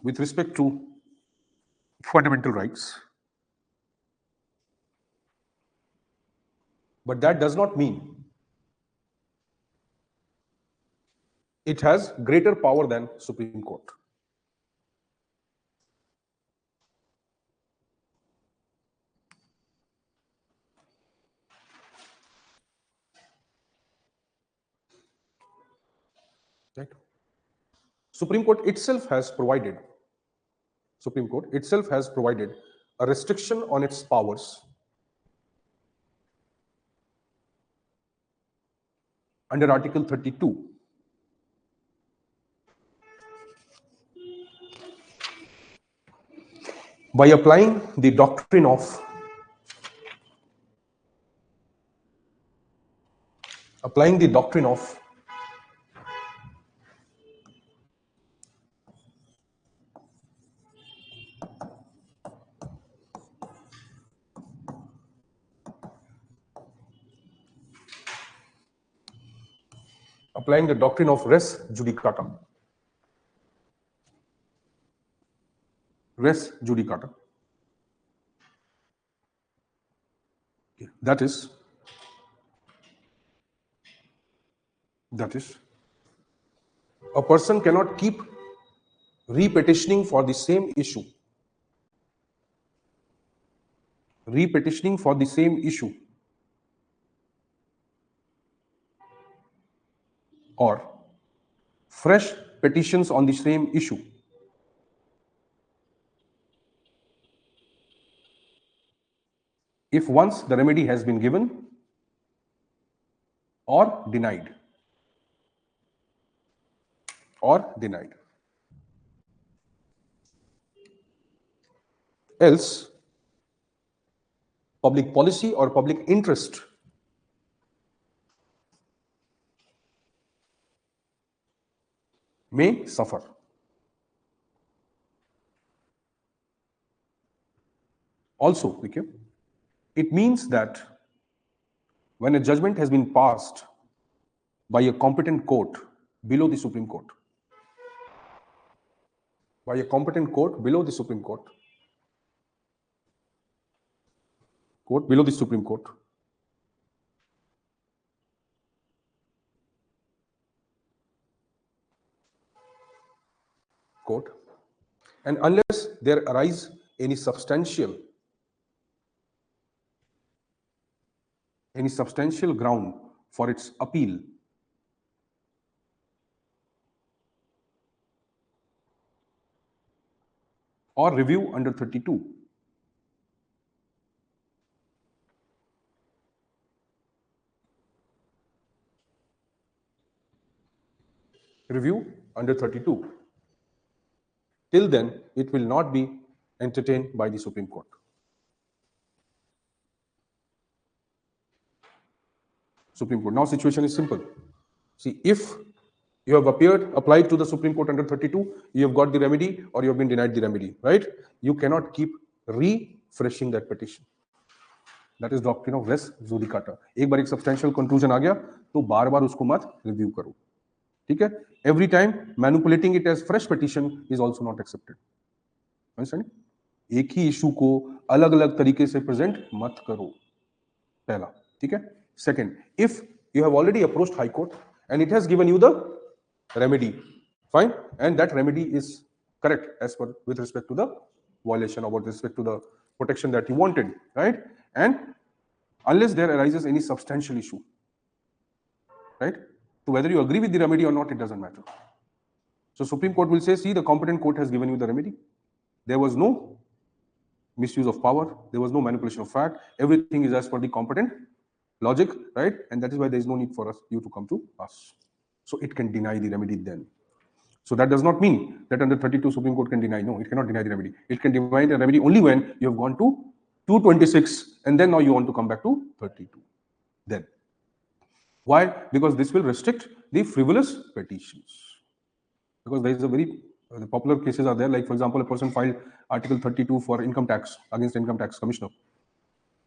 Speaker 1: with respect to fundamental rights. But that does not mean it has greater power than Supreme Court. Right? Supreme Court itself has provided a restriction on its powers under Article 32. By applying the doctrine of applying the doctrine of applying the doctrine of res judicata. Res judicata. That is a person cannot keep repetitioning for the same issue. Repetitioning for the same issue or fresh petitions on the same issue if once the remedy has been given or denied. Else, public policy or public interest may suffer. Also, okay, it means that when a judgment has been passed by a competent court below the Supreme Court, and unless there arise any substantial ground for its appeal, or review under 32. Till then, it will not be entertained by the Supreme Court. Now, situation is simple. See, if you have applied to the Supreme Court under 32, you have got the remedy or you have been denied the remedy, right? You cannot keep refreshing that petition. That is doctrine of res judicata. एक बार एक substantial conclusion आ गया तो बार-बार उसको मत review करो. ठीक है? Every time manipulating it as fresh petition is also not accepted. Understand? एक ही issue को अलग-अलग तरीके से present मत करो. पहला, ठीक है? Second, if you have already approached High Court and it has given you the remedy, fine, and that remedy is correct as per with respect to the violation or with respect to the protection that you wanted, right? And unless there arises any substantial issue, right? So whether you agree with the remedy or not, it doesn't matter. So Supreme Court will say, see, the competent court has given you the remedy. There was no misuse of power. There was no manipulation of fact. Everything is as per the competent logic, right? And that is why there is no need for you to come to us. So it can deny the remedy then. So that does not mean that under 32 Supreme Court can deny. No, it cannot deny the remedy. It can deny the remedy only when you have gone to 226 and then now you want to come back to 32. Then. Why? Because this will restrict the frivolous petitions. Because there is a very the popular cases are there, like for example, a person filed Article 32 for income tax against Income Tax Commissioner,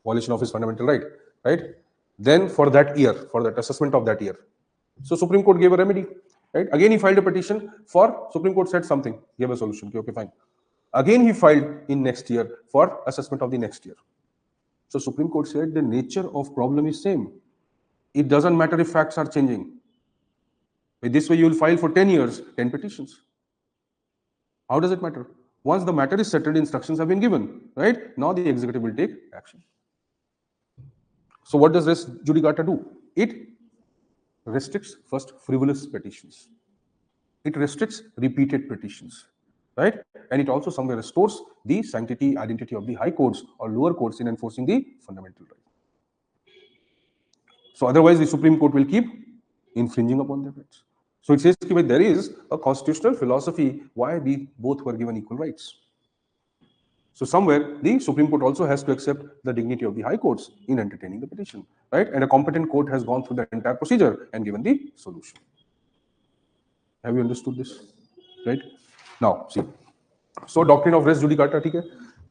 Speaker 1: violation of his fundamental right, right? Then for that year, for that assessment of that year, so Supreme Court gave a remedy, right? Again he filed a petition for, Supreme Court said something, gave a solution, okay, fine. Again he filed in next year for assessment of the next year. So Supreme Court said the nature of problem is same. It doesn't matter if facts are changing. This way you will file for 10 years, 10 petitions. How does it matter? Once the matter is settled, instructions have been given, right? Now the executive will take action. So what does res judicata do? It restricts first frivolous petitions. it restricts repeated petitions, right? And it also somewhere restores the sanctity, identity of the high courts or lower courts in enforcing the fundamental right. So otherwise the Supreme Court will keep infringing upon their rights. So it says that there is a constitutional philosophy why the both were given equal rights. So somewhere the Supreme Court also has to accept the dignity of the high courts in entertaining the petition, right? And a competent court has gone through the entire procedure and given the solution. Have you understood this? Right? Now, see. So doctrine of res judicata, ठीक है?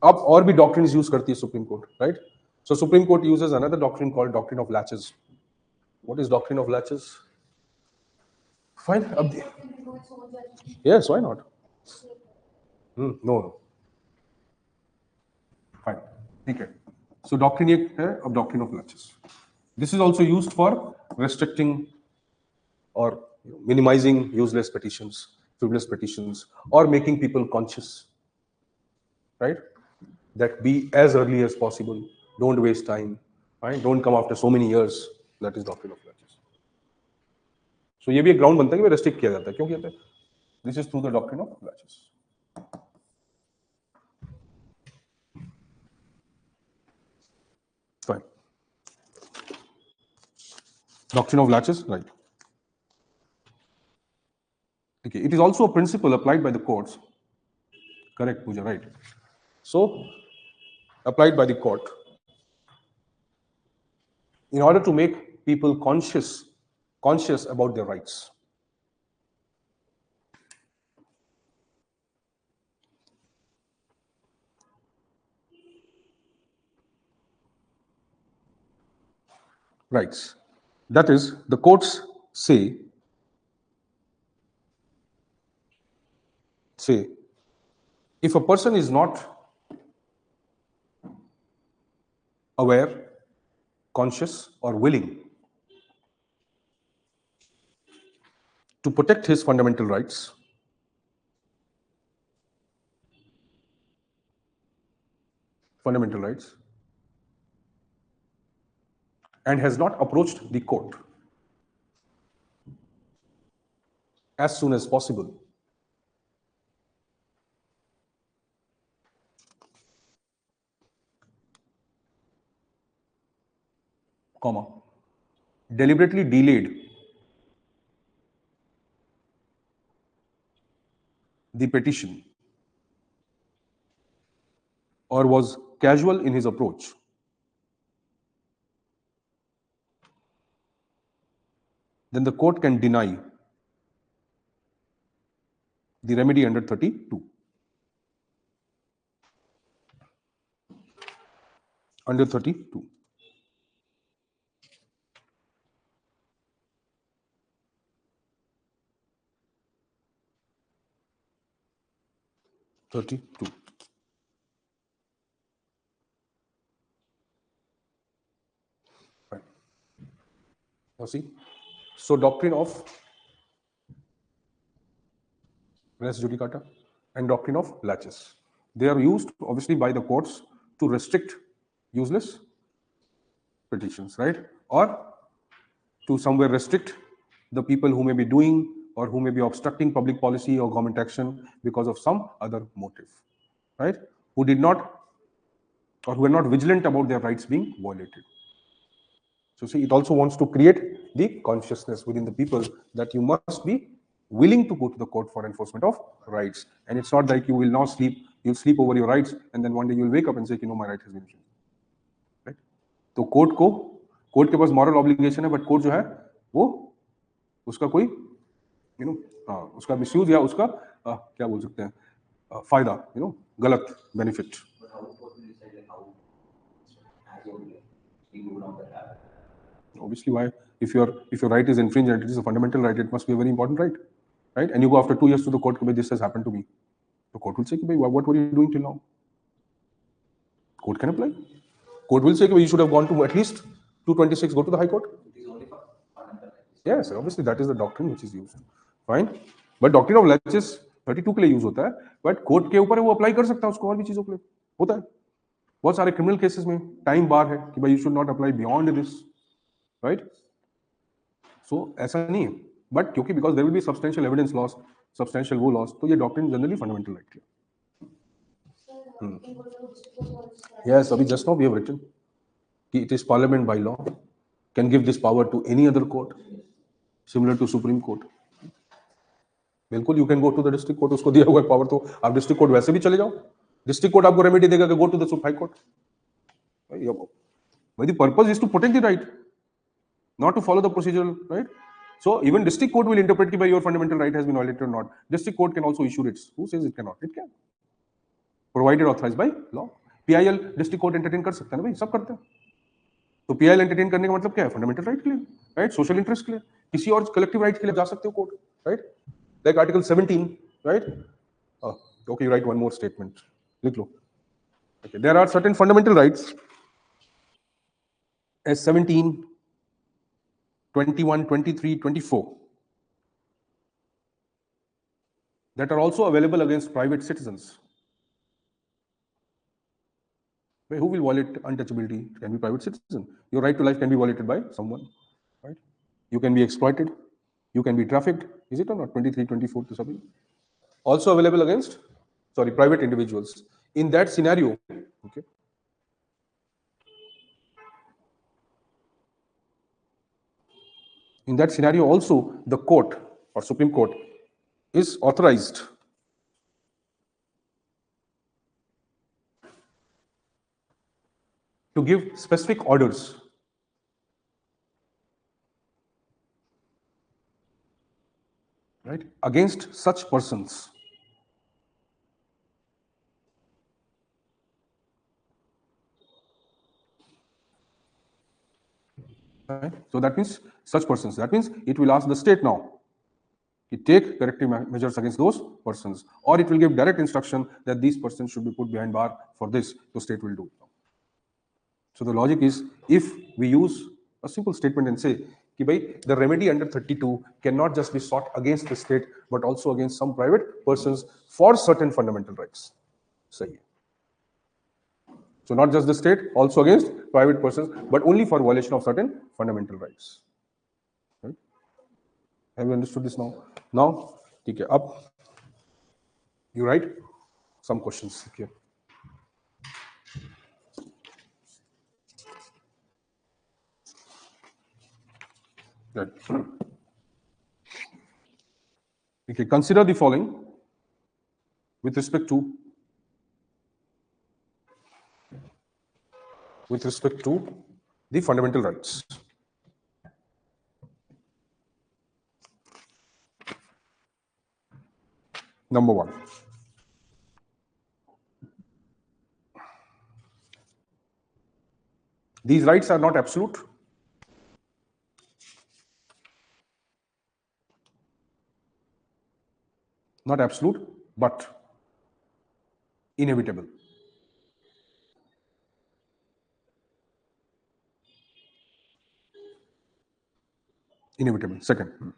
Speaker 1: अब और भी doctrines use करती है Supreme Court, right? So Supreme Court uses another doctrine called doctrine of laches. What is doctrine of laches? Fine. Yes, why not? No. Fine. ठीक है. So doctrine ये है अब doctrine of laches. This is also used for restricting or minimizing useless petitions, frivolous petitions, or making people conscious, right? That be as early as possible, don't waste time, right? Don't come after so many years. That is doctrine of laches. So ये भी एक ground बनता है कि restrict किया जाता है. क्यों किया जाता है? This is through the doctrine of laches. Fine. Doctrine of laches, right? Okay. It is also a principle applied by the courts. Correct, Pooja, right? So, applied by the court in order to make people conscious about their rights. Rights. That is, the courts say if a person is not aware, conscious, or willing to protect his fundamental rights, and has not approached the court as soon as possible, comma, deliberately delayed the petition, or was casual in his approach, then the court can deny the remedy under 32. Under 32. Right. Now see, so doctrine of res judicata and doctrine of laches, they are used obviously by the courts to restrict useless petitions, right? Or to somewhere restrict the people who may be doing or who may be obstructing public policy or government action because of some other motive, right? Who did not or who are not vigilant about their rights being violated. So see, it also wants to create the consciousness within the people that you must be willing to go to the court for enforcement of rights. And it's not like you will not sleep, you'll sleep over your rights, and then one day you'll wake up and say, my right has been infringed. Right? तो court के पास moral obligation है, but court जो है वो उसका कोई उसका misuse या उसका क्या बोल सकते हैं फायदा गलत benefit. Obviously, why? If your right is infringed and it is a fundamental right, it must be a very important right, right? And you go after 2 years to the court, this has happened to me. The court will say, what were you doing till now? Court can apply. Court will say, you should have gone to at least 226, go to the High Court. Yes, obviously that is the doctrine which is used. Fine. But doctrine of laches 32 के लिए use होता है, but court के ऊपर वो apply कर सकता है उसको और भी चीजों के लिए होता है. बहुत सारे क्रिमिनल केसेस में टाइम बार है कि भाई you should not apply beyond this, right? So ऐसा नहीं है, बट क्योंकि because there will be substantial evidence loss, substantial वो loss, तो ये doctrine generally fundamental right है. Yes, अभी just now we have written कि it is Parliament by law can give this power to any other court similar to Supreme Court. बिल्कुल, you can go to the district court, उसको दिया हुआ power, तो आप district court वैसे भी चले जाओ. District court आपको remedy देगा कि go to the High Court. But the purpose is to protect the right, not to follow the procedural right. So even district court will interpret कि your fundamental right has been violated or not. District court can also issue writs. Who says it cannot? It can, provided authorized by law. PIL district court entertain कर सकता है ना भाई, सब करते हैं. तो PIL entertain करने का मतलब क्या है? Fundamental right के लिए, right? Social interest के लिए, किसी और collective right के लिए जा सकते हो court, right? Like Article 17, right? Okay, you write one more statement. लिख लो. Okay, there are certain fundamental rights as 17, 21, 23, 24 that are also available against private citizens. Who will violate untouchability? It can be private citizen. Your right to life can be violated by someone, right? You can be exploited. You can be trafficked. Is it or not? 23, 24 to something. Also available against, private individuals. In that scenario, okay, in that scenario also the court or Supreme Court is authorized to give specific orders right against such persons. Right? So that means such persons. That means it will ask the state now to take corrective measures against those persons, or it will give direct instruction that these persons should be put behind bar for this. The state will do it. So the logic is, if we use a simple statement and say कि भाई the remedy under 32 cannot just be sought against the state but also against some private persons for certain fundamental rights. सही है. So not just the state, also against private persons, but only for violation of certain fundamental rights. Right? Have you understood this now? Now, okay, up. You write some questions. Okay. Right. Okay, consider the following with respect to the fundamental rights. Number one, these rights are not absolute. Not absolute, but inevitable. Inevitable. Second,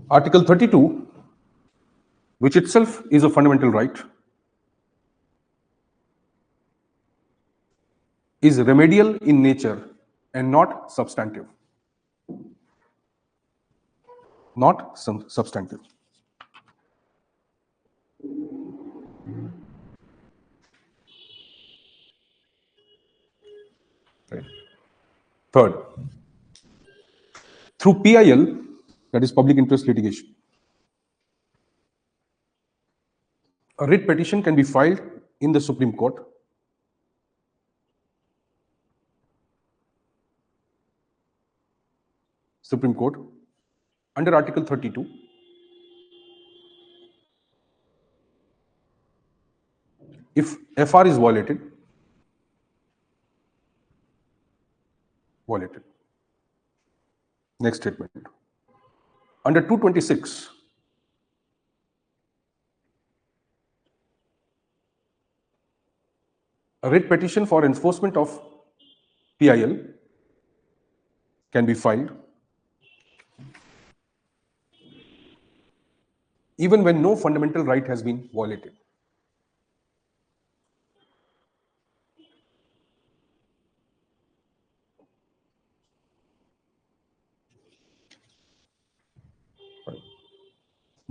Speaker 1: Article 32, which itself is a fundamental right, is remedial in nature and not substantive. Not substantive. Right. Third, through PIL, that is public interest litigation, a writ petition can be filed in the Supreme Court under Article 32 if FR is violated. Next statement. Under 226, a writ petition for enforcement of PIL can be filed even when no fundamental right has been violated.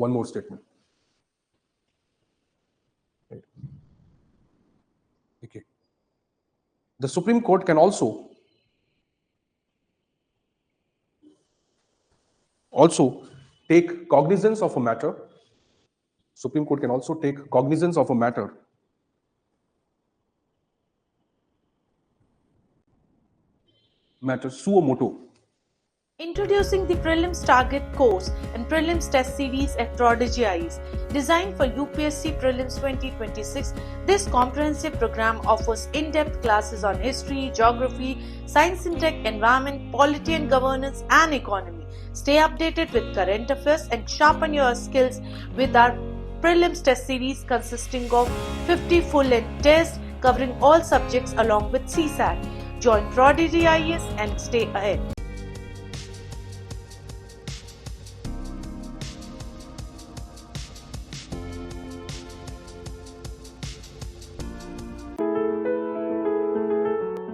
Speaker 1: one more statement. Right. Okay. The Supreme Court can also take cognizance of a matter. Supreme Court can also take cognizance of a matter suo moto.
Speaker 4: Introducing the Prelims Target course and Prelims Test Series at ProdEgyIAS. Designed for UPSC Prelims 2026, this comprehensive program offers in-depth classes on history, geography, science and tech, environment, polity and governance, and economy. Stay updated with current affairs and sharpen your skills with our Prelims Test Series consisting of 50 full-length tests covering all subjects along with CSAT. Join ProdEgyIAS and stay ahead.